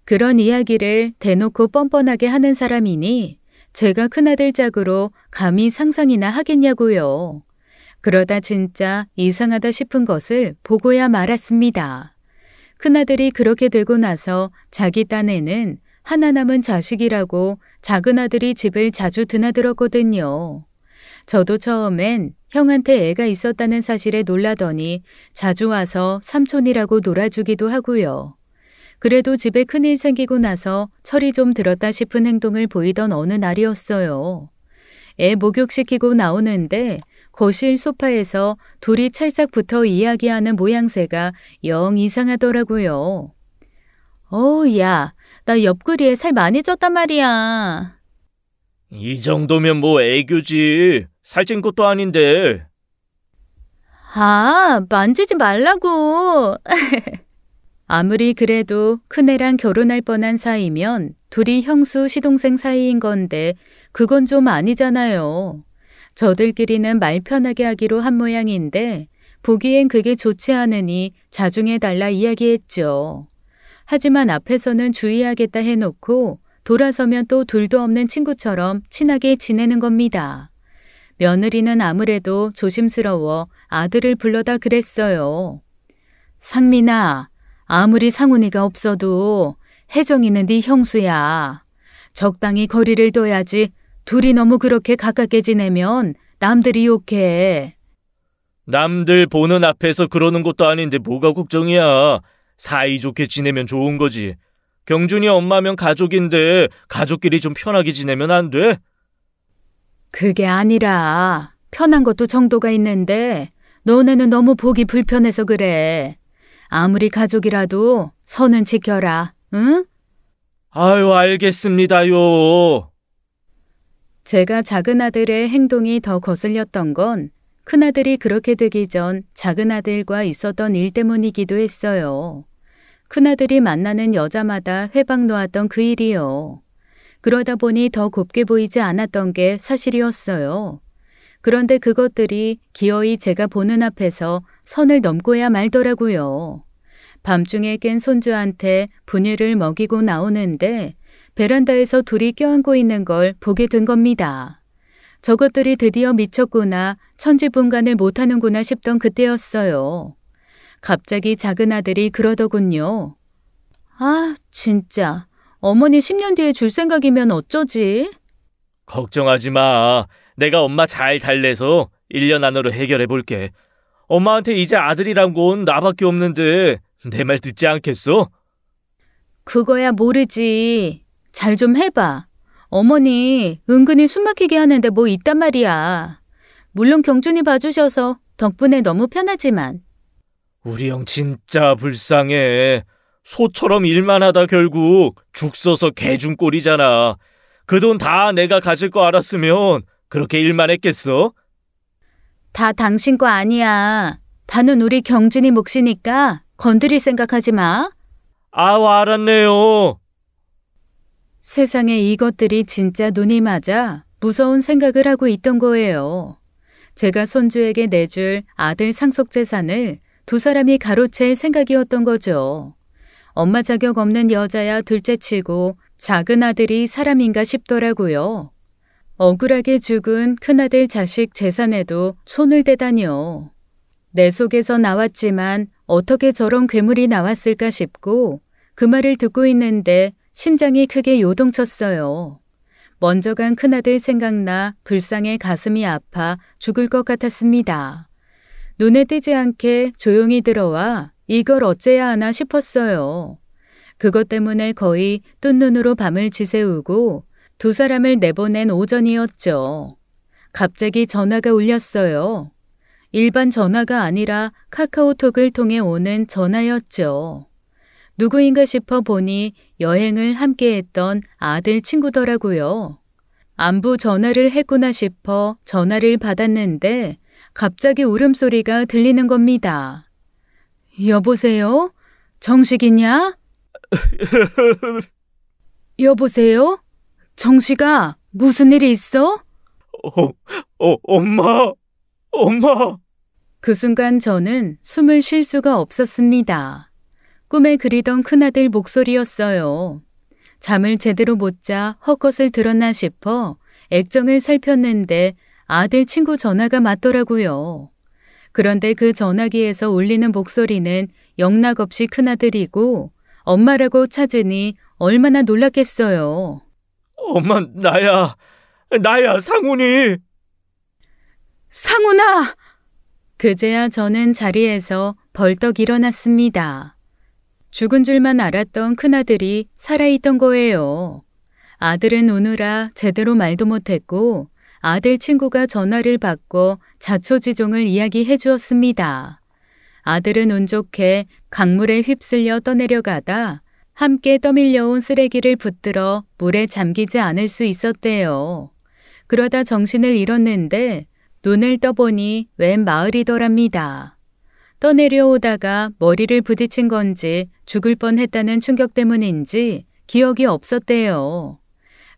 그런 이야기를 대놓고 뻔뻔하게 하는 사람이니 제가 큰아들 짝으로 감히 상상이나 하겠냐고요. 그러다 진짜 이상하다 싶은 것을 보고야 말았습니다. 큰아들이 그렇게 되고 나서 자기 딴에는 하나 남은 자식이라고 작은아들이 집을 자주 드나들었거든요. 저도 처음엔 형한테 애가 있었다는 사실에 놀라더니 자주 와서 삼촌이라고 놀아주기도 하고요. 그래도 집에 큰일 생기고 나서 철이 좀 들었다 싶은 행동을 보이던 어느 날이었어요. 애 목욕시키고 나오는데 거실 소파에서 둘이 찰싹 붙어 이야기하는 모양새가 영 이상하더라고요. 야, 나 옆구리에 살 많이 쪘단 말이야. 이 정도면 뭐 애교지. 살찐 것도 아닌데. 아, 만지지 말라고. 아무리 그래도 큰애랑 결혼할 뻔한 사이면 둘이 형수 시동생 사이인 건데 그건 좀 아니잖아요. 저들끼리는 말 편하게 하기로 한 모양인데 보기엔 그게 좋지 않으니 자중해달라 이야기했죠. 하지만 앞에서는 주의하겠다 해놓고 돌아서면 또 둘도 없는 친구처럼 친하게 지내는 겁니다. 며느리는 아무래도 조심스러워 아들을 불러다 그랬어요. 상민아, 아무리 상훈이가 없어도 혜정이는 네 형수야. 적당히 거리를 둬야지 둘이 너무 그렇게 가깝게 지내면 남들이 욕해. 남들 보는 앞에서 그러는 것도 아닌데 뭐가 걱정이야. 사이좋게 지내면 좋은 거지. 경준이 엄마면 가족인데 가족끼리 좀 편하게 지내면 안 돼? 그게 아니라 편한 것도 정도가 있는데 너네는 너무 보기 불편해서 그래. 아무리 가족이라도 선은 지켜라, 응? 아유, 알겠습니다요. 제가 작은 아들의 행동이 더 거슬렸던 건 큰아들이 그렇게 되기 전 작은 아들과 있었던 일 때문이기도 했어요. 큰아들이 만나는 여자마다 회방 놓았던 그 일이요. 그러다 보니 더 곱게 보이지 않았던 게 사실이었어요. 그런데 그것들이 기어이 제가 보는 앞에서 선을 넘고야 말더라고요. 밤중에 깬 손주한테 분유를 먹이고 나오는데 베란다에서 둘이 껴안고 있는 걸 보게 된 겁니다. 저것들이 드디어 미쳤구나, 천지분간을 못하는구나 싶던 그때였어요. 갑자기 작은 아들이 그러더군요. 아, 진짜. 어머니 10년 뒤에 줄 생각이면 어쩌지? 걱정하지 마. 내가 엄마 잘 달래서 1년 안으로 해결해 볼게. 엄마한테 이제 아들이란 건 나밖에 없는데 내 말 듣지 않겠어? 그거야 모르지. 잘 좀 해봐. 어머니 은근히 숨막히게 하는데 뭐 있단 말이야. 물론 경준이 봐주셔서 덕분에 너무 편하지만. 우리 형 진짜 불쌍해. 소처럼 일만 하다 결국 죽 써서 개준 꼴이잖아. 그 돈 다 내가 가질 거 알았으면 그렇게 일만 했겠어? 다 당신 거 아니야. 다는 우리 경준이 몫이니까 건드릴 생각하지 마. 아우, 알았네요. 세상에 이것들이 진짜 눈이 맞아 무서운 생각을 하고 있던 거예요. 제가 손주에게 내줄 아들 상속재산을 두 사람이 가로챌 생각이었던 거죠. 엄마 자격 없는 여자야 둘째치고 작은 아들이 사람인가 싶더라고요. 억울하게 죽은 큰아들 자식 재산에도 손을 대다니요. 내 속에서 나왔지만 어떻게 저런 괴물이 나왔을까 싶고 그 말을 듣고 있는데 심장이 크게 요동쳤어요. 먼저 간 큰아들 생각나 불쌍해 가슴이 아파 죽을 것 같았습니다. 눈에 띄지 않게 조용히 들어와 이걸 어째야 하나 싶었어요. 그것 때문에 거의 뜬 눈으로 밤을 지새우고 두 사람을 내보낸 오전이었죠. 갑자기 전화가 울렸어요. 일반 전화가 아니라 카카오톡을 통해 오는 전화였죠. 누구인가 싶어 보니 여행을 함께했던 아들 친구더라고요. 안부 전화를 했구나 싶어 전화를 받았는데 갑자기 울음소리가 들리는 겁니다. 여보세요? 정식이냐? 여보세요? 정식아, 무슨 일이 있어? 엄마. 그 순간 저는 숨을 쉴 수가 없었습니다. 꿈에 그리던 큰아들 목소리였어요. 잠을 제대로 못 자 헛것을 들었나 싶어 액정을 살폈는데 아들 친구 전화가 맞더라고요. 그런데 그 전화기에서 울리는 목소리는 영락없이 큰아들이고 엄마라고 찾으니 얼마나 놀랐겠어요. 엄마, 나야, 상훈이. 상훈아! 그제야 저는 자리에서 벌떡 일어났습니다. 죽은 줄만 알았던 큰아들이 살아있던 거예요. 아들은 우느라 제대로 말도 못했고 아들 친구가 전화를 받고 자초지종을 이야기해 주었습니다. 아들은 운 좋게 강물에 휩쓸려 떠내려가다 함께 떠밀려온 쓰레기를 붙들어 물에 잠기지 않을 수 있었대요. 그러다 정신을 잃었는데 눈을 떠보니 웬 마을이더랍니다. 떠내려오다가 머리를 부딪힌 건지 죽을 뻔했다는 충격 때문인지 기억이 없었대요.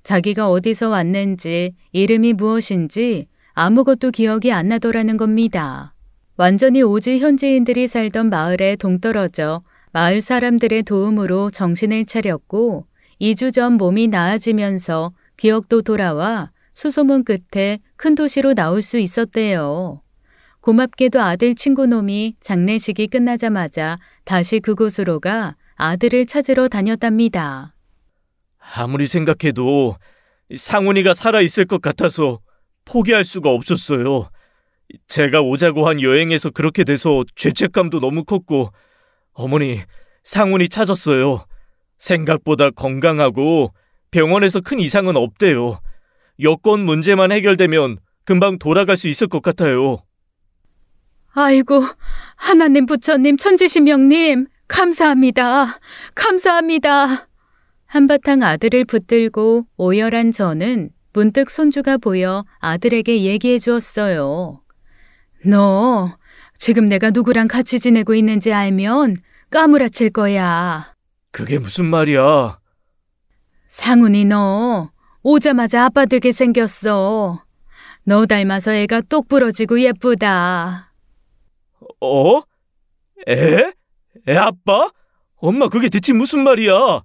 자기가 어디서 왔는지 이름이 무엇인지 아무것도 기억이 안 나더라는 겁니다. 완전히 오지 현지인들이 살던 마을에 동떨어져 마을 사람들의 도움으로 정신을 차렸고 2주 전 몸이 나아지면서 기억도 돌아와 수소문 끝에 큰 도시로 나올 수 있었대요. 고맙게도 아들 친구놈이 장례식이 끝나자마자 다시 그곳으로 가 아들을 찾으러 다녔답니다. 아무리 생각해도 상훈이가 살아있을 것 같아서 포기할 수가 없었어요. 제가 오자고 한 여행에서 그렇게 돼서 죄책감도 너무 컸고, 어머니, 상훈이 찾았어요. 생각보다 건강하고 병원에서 큰 이상은 없대요. 여권 문제만 해결되면 금방 돌아갈 수 있을 것 같아요. 아이고, 하나님 부처님 천지신명님 감사합니다. 감사합니다. 한바탕 아들을 붙들고 오열한 저는 문득 손주가 보여 아들에게 얘기해 주었어요. 너 지금 내가 누구랑 같이 지내고 있는지 알면 까무라칠 거야. 그게 무슨 말이야? 상훈이 너 오자마자 아빠 되게 생겼어. 너 닮아서 애가 똑 부러지고 예쁘다. 어? 애? 애 아빠? 엄마 그게 대체 무슨 말이야?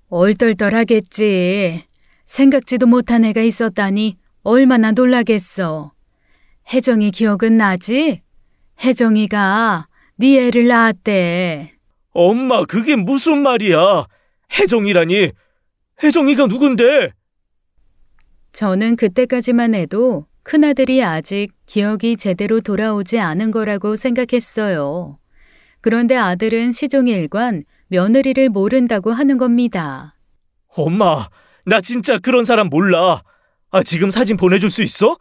얼떨떨하겠지. 생각지도 못한 애가 있었다니 얼마나 놀라겠어. 혜정이 기억은 나지? 혜정이가 네 애를 낳았대. 엄마 그게 무슨 말이야? 혜정이라니? 혜정이가 누군데? 저는 그때까지만 해도 큰아들이 아직 기억이 제대로 돌아오지 않은 거라고 생각했어요. 그런데 아들은 시종일관 며느리를 모른다고 하는 겁니다. 엄마, 나 진짜 그런 사람 몰라. 지금 사진 보내줄 수 있어?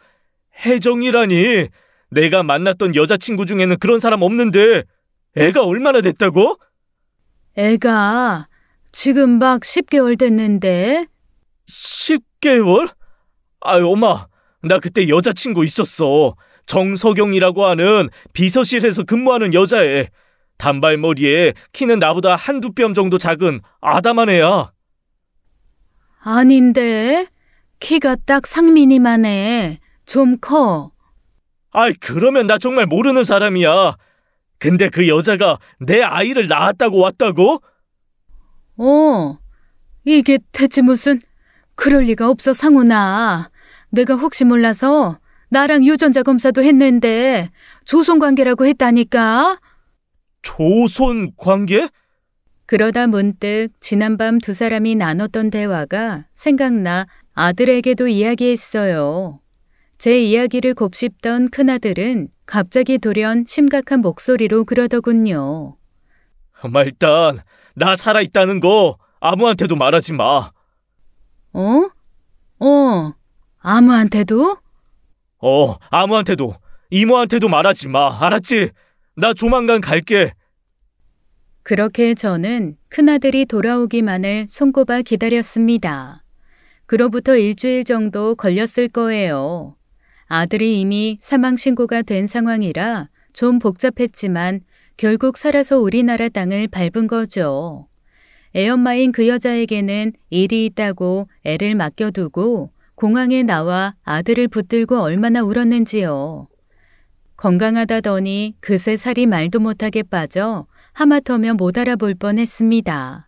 혜정이라니. 내가 만났던 여자친구 중에는 그런 사람 없는데 애가 얼마나 됐다고? 애가 지금 막 10개월 됐는데. 10개월? 엄마, 나 그때 여자친구 있었어. 정석영이라고 하는 비서실에서 근무하는 여자애. 단발머리에 키는 나보다 한두 뼘 정도 작은 아담한 애야. 아닌데? 키가 딱 상민이만 해. 좀 커. 그러면 나 정말 모르는 사람이야. 근데 그 여자가 내 아이를 낳았다고 왔다고? 이게 대체 무슨... 그럴 리가 없어, 상훈아. 내가 혹시 몰라서 나랑 유전자 검사도 했는데 조손관계라고 했다니까. 조손관계? 그러다 문득 지난밤 두 사람이 나눴던 대화가 생각나 아들에게도 이야기했어요. 제 이야기를 곱씹던 큰아들은 갑자기 돌연 심각한 목소리로 그러더군요. 엄마, 일단 나 살아있다는 거 아무한테도 말하지 마. 아무한테도? 아무한테도. 이모한테도 말하지 마. 알았지? 나 조만간 갈게. 그렇게 저는 큰아들이 돌아오기만을 손꼽아 기다렸습니다. 그로부터 일주일 정도 걸렸을 거예요. 아들이 이미 사망신고가 된 상황이라 좀 복잡했지만 결국 살아서 우리나라 땅을 밟은 거죠. 애엄마인 그 여자에게는 일이 있다고 애를 맡겨두고 공항에 나와 아들을 붙들고 얼마나 울었는지요. 건강하다더니 그새 살이 말도 못하게 빠져 하마터면 못 알아볼 뻔했습니다.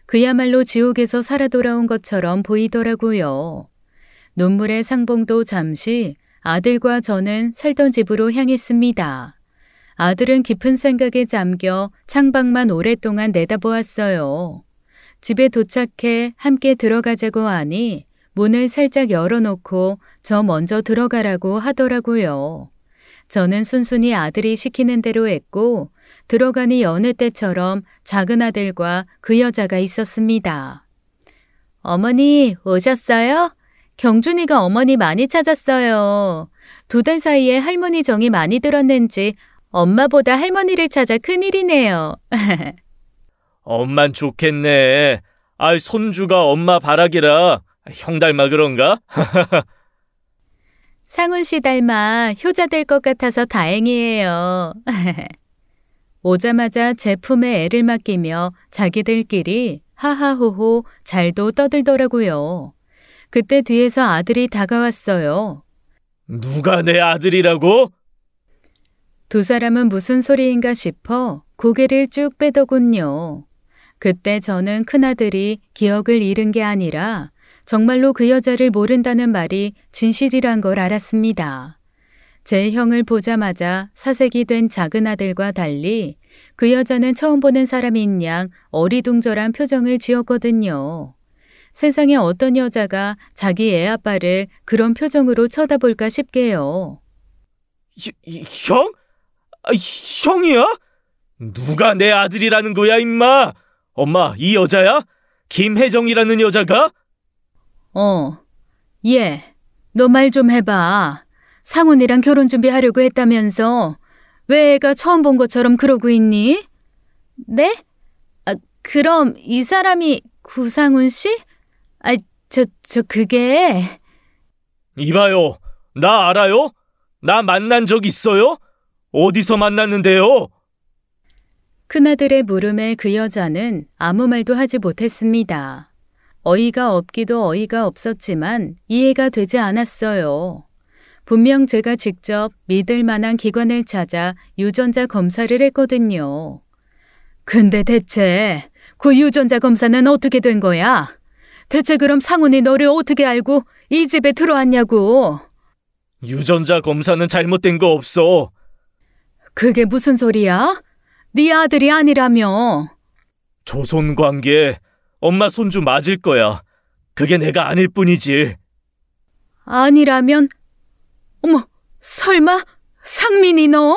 그야말로 지옥에서 살아 돌아온 것처럼 보이더라고요. 눈물의 상봉도 잠시 아들과 저는 살던 집으로 향했습니다. 아들은 깊은 생각에 잠겨 창밖만 오랫동안 내다보았어요. 집에 도착해 함께 들어가자고 하니 문을 살짝 열어놓고 저 먼저 들어가라고 하더라고요. 저는 순순히 아들이 시키는 대로 했고 들어가니 여느 때처럼 작은 아들과 그 여자가 있었습니다. 어머니 오셨어요? 경준이가 어머니 많이 찾았어요. 2달 사이에 할머니 정이 많이 들었는지 엄마보다 할머니를 찾아 큰일이네요. 엄만 좋겠네. 손주가 엄마 바라기라 형 닮아 그런가? 상훈 씨 닮아 효자 될 것 같아서 다행이에요. 오자마자 제 품에 애를 맡기며 자기들끼리 하하호호 잘도 떠들더라고요. 그때 뒤에서 아들이 다가왔어요. 누가 내 아들이라고? 두 사람은 무슨 소리인가 싶어 고개를 쭉 빼더군요. 그때 저는 큰아들이 기억을 잃은 게 아니라 정말로 그 여자를 모른다는 말이 진실이란 걸 알았습니다. 제 형을 보자마자 사색이 된 작은 아들과 달리 그 여자는 처음 보는 사람인 양 어리둥절한 표정을 지었거든요. 세상에 어떤 여자가 자기 애 아빠를 그런 표정으로 쳐다볼까 싶게요. 형? 형이야? 누가 내 아들이라는 거야, 임마? 엄마, 이 여자야? 김혜정이라는 여자가? 얘, 너 말 좀 해봐. 상훈이랑 결혼 준비하려고 했다면서 왜 애가 처음 본 것처럼 그러고 있니? 네? 그럼 이 사람이 구상훈 씨? 그게... 이봐요, 나 알아요? 나 만난 적 있어요? 어디서 만났는데요? 큰아들의 물음에 그 여자는 아무 말도 하지 못했습니다. 어이가 없기도 어이가 없었지만 이해가 되지 않았어요. 분명 제가 직접 믿을 만한 기관을 찾아 유전자 검사를 했거든요. 근데 대체 그 유전자 검사는 어떻게 된 거야? 대체 그럼 상훈이 너를 어떻게 알고 이 집에 들어왔냐고. 유전자 검사는 잘못된 거 없어. 그게 무슨 소리야? 네 아들이 아니라며. 조손관계 엄마 손주 맞을 거야. 그게 내가 아닐 뿐이지. 아니라면? 어머, 설마 상민이 너?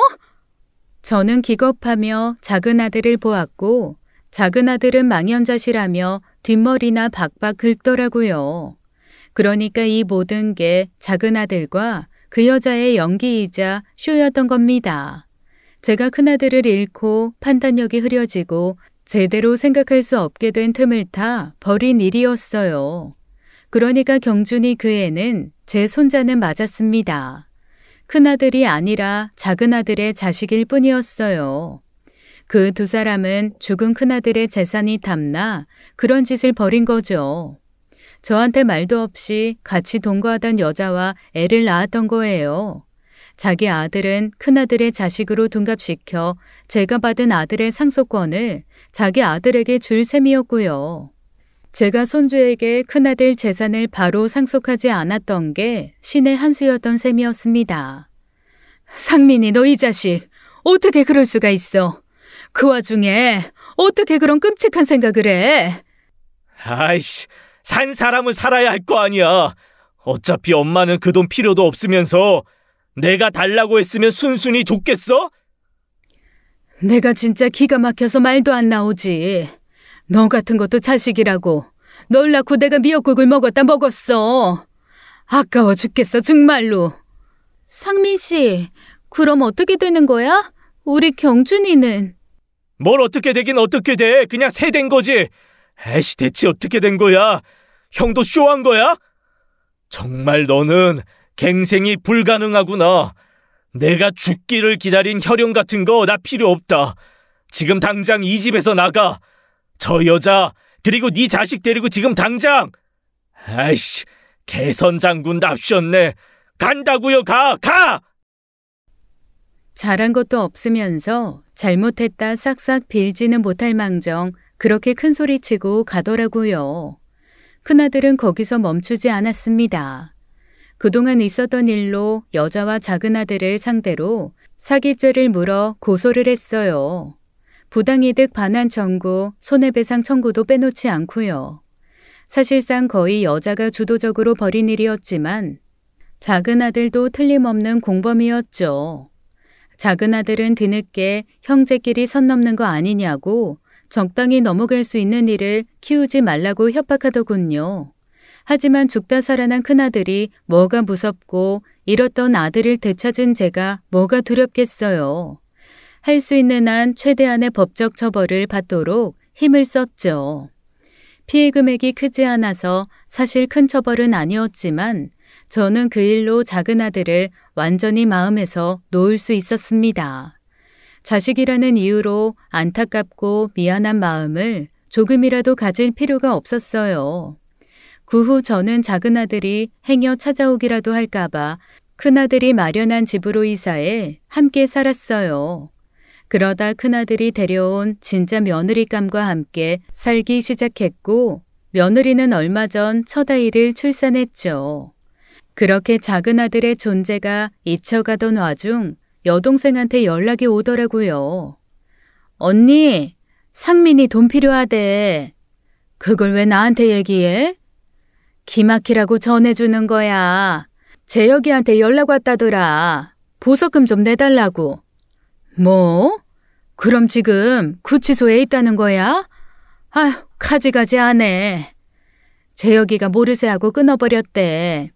저는 기겁하며 작은 아들을 보았고 작은 아들은 망연자실하며 뒷머리나 박박 긁더라고요. 그러니까 이 모든 게 작은 아들과 그 여자의 연기이자 쇼였던 겁니다. 제가 큰아들을 잃고 판단력이 흐려지고 제대로 생각할 수 없게 된 틈을 타 벌인 일이었어요. 그러니까 경준이 그 애는 제 손자는 맞았습니다. 큰아들이 아니라 작은 아들의 자식일 뿐이었어요. 그 두 사람은 죽은 큰아들의 재산이 탐나 그런 짓을 벌인 거죠. 저한테 말도 없이 같이 동거하던 여자와 애를 낳았던 거예요. 자기 아들은 큰아들의 자식으로 둔갑시켜 제가 받은 아들의 상속권을 자기 아들에게 줄 셈이었고요. 제가 손주에게 큰아들 재산을 바로 상속하지 않았던 게 신의 한 수였던 셈이었습니다. 상민이 너 이 자식 어떻게 그럴 수가 있어? 그 와중에 어떻게 그런 끔찍한 생각을 해? 아이씨, 산 사람은 살아야 할 거 아니야. 어차피 엄마는 그 돈 필요도 없으면서 내가 달라고 했으면 순순히 줬겠어? 내가 진짜 기가 막혀서 말도 안 나오지. 너 같은 것도 자식이라고. 널 낳고 내가 미역국을 먹었어. 아까워 죽겠어 정말로. 상민 씨, 그럼 어떻게 되는 거야? 우리 경준이는. 뭘 어떻게 되긴 어떻게 돼. 그냥 새 된 거지. 에이씨, 대체 어떻게 된 거야? 형도 쇼한 거야? 정말 너는 갱생이 불가능하구나. 내가 죽기를 기다린 혈연 같은 거 나 필요 없다. 지금 당장 이 집에서 나가. 저 여자 그리고 네 자식 데리고 지금 당장. 아이씨, 개선 장군 납셨네. 간다고요. 가! 잘한 것도 없으면서 잘못했다 싹싹 빌지는 못할 망정 그렇게 큰 소리치고 가더라고요. 큰아들은 거기서 멈추지 않았습니다. 그동안 있었던 일로 여자와 작은 아들을 상대로 사기죄를 물어 고소를 했어요. 부당이득 반환 청구, 손해배상 청구도 빼놓지 않고요. 사실상 거의 여자가 주도적으로 벌인 일이었지만 작은 아들도 틀림없는 공범이었죠. 작은 아들은 뒤늦게 형제끼리 선 넘는 거 아니냐고 적당히 넘어갈 수 있는 일을 키우지 말라고 협박하더군요. 하지만 죽다 살아난 큰아들이 뭐가 무섭고 잃었던 아들을 되찾은 제가 뭐가 두렵겠어요. 할 수 있는 한 최대한의 법적 처벌을 받도록 힘을 썼죠. 피해 금액이 크지 않아서 사실 큰 처벌은 아니었지만 저는 그 일로 작은 아들을 완전히 마음에서 놓을 수 있었습니다. 자식이라는 이유로 안타깝고 미안한 마음을 조금이라도 가질 필요가 없었어요. 그 후 저는 작은 아들이 행여 찾아오기라도 할까봐 큰아들이 마련한 집으로 이사해 함께 살았어요. 그러다 큰아들이 데려온 진짜 며느리감과 함께 살기 시작했고 며느리는 얼마 전 첫 아이를 출산했죠. 그렇게 작은 아들의 존재가 잊혀가던 와중 여동생한테 연락이 오더라고요. 언니, 상민이 돈 필요하대. 그걸 왜 나한테 얘기해? 기막히라고 전해주는 거야. 재혁이한테 연락 왔다더라. 보석금 좀 내달라고. 뭐? 그럼 지금 구치소에 있다는 거야? 아휴, 가지가지 하네. 재혁이가 모르쇠 하고 끊어버렸대.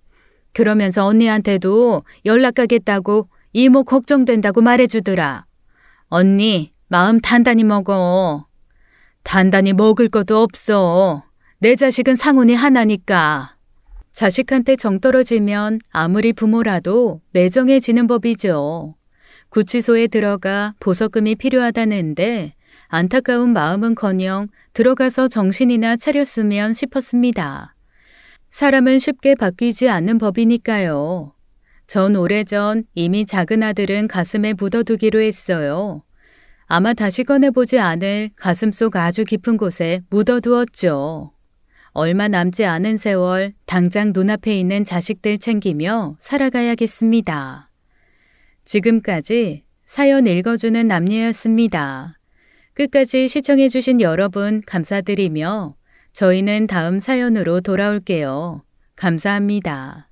그러면서 언니한테도 연락 가겠다고 이모 걱정된다고 말해주더라. 언니, 마음 단단히 먹어. 단단히 먹을 것도 없어. 내 자식은 상훈이 하나니까. 자식한테 정 떨어지면 아무리 부모라도 매정해지는 법이죠. 구치소에 들어가 보석금이 필요하다는데 안타까운 마음은커녕 들어가서 정신이나 차렸으면 싶었습니다. 사람은 쉽게 바뀌지 않는 법이니까요. 전 오래전 이미 작은 아들은 가슴에 묻어두기로 했어요. 아마 다시 꺼내보지 않을 가슴속 아주 깊은 곳에 묻어두었죠. 얼마 남지 않은 세월 당장 눈앞에 있는 자식들 챙기며 살아가야겠습니다. 지금까지 사연 읽어주는 남녀였습니다. 끝까지 시청해주신 여러분 감사드리며 저희는 다음 사연으로 돌아올게요. 감사합니다.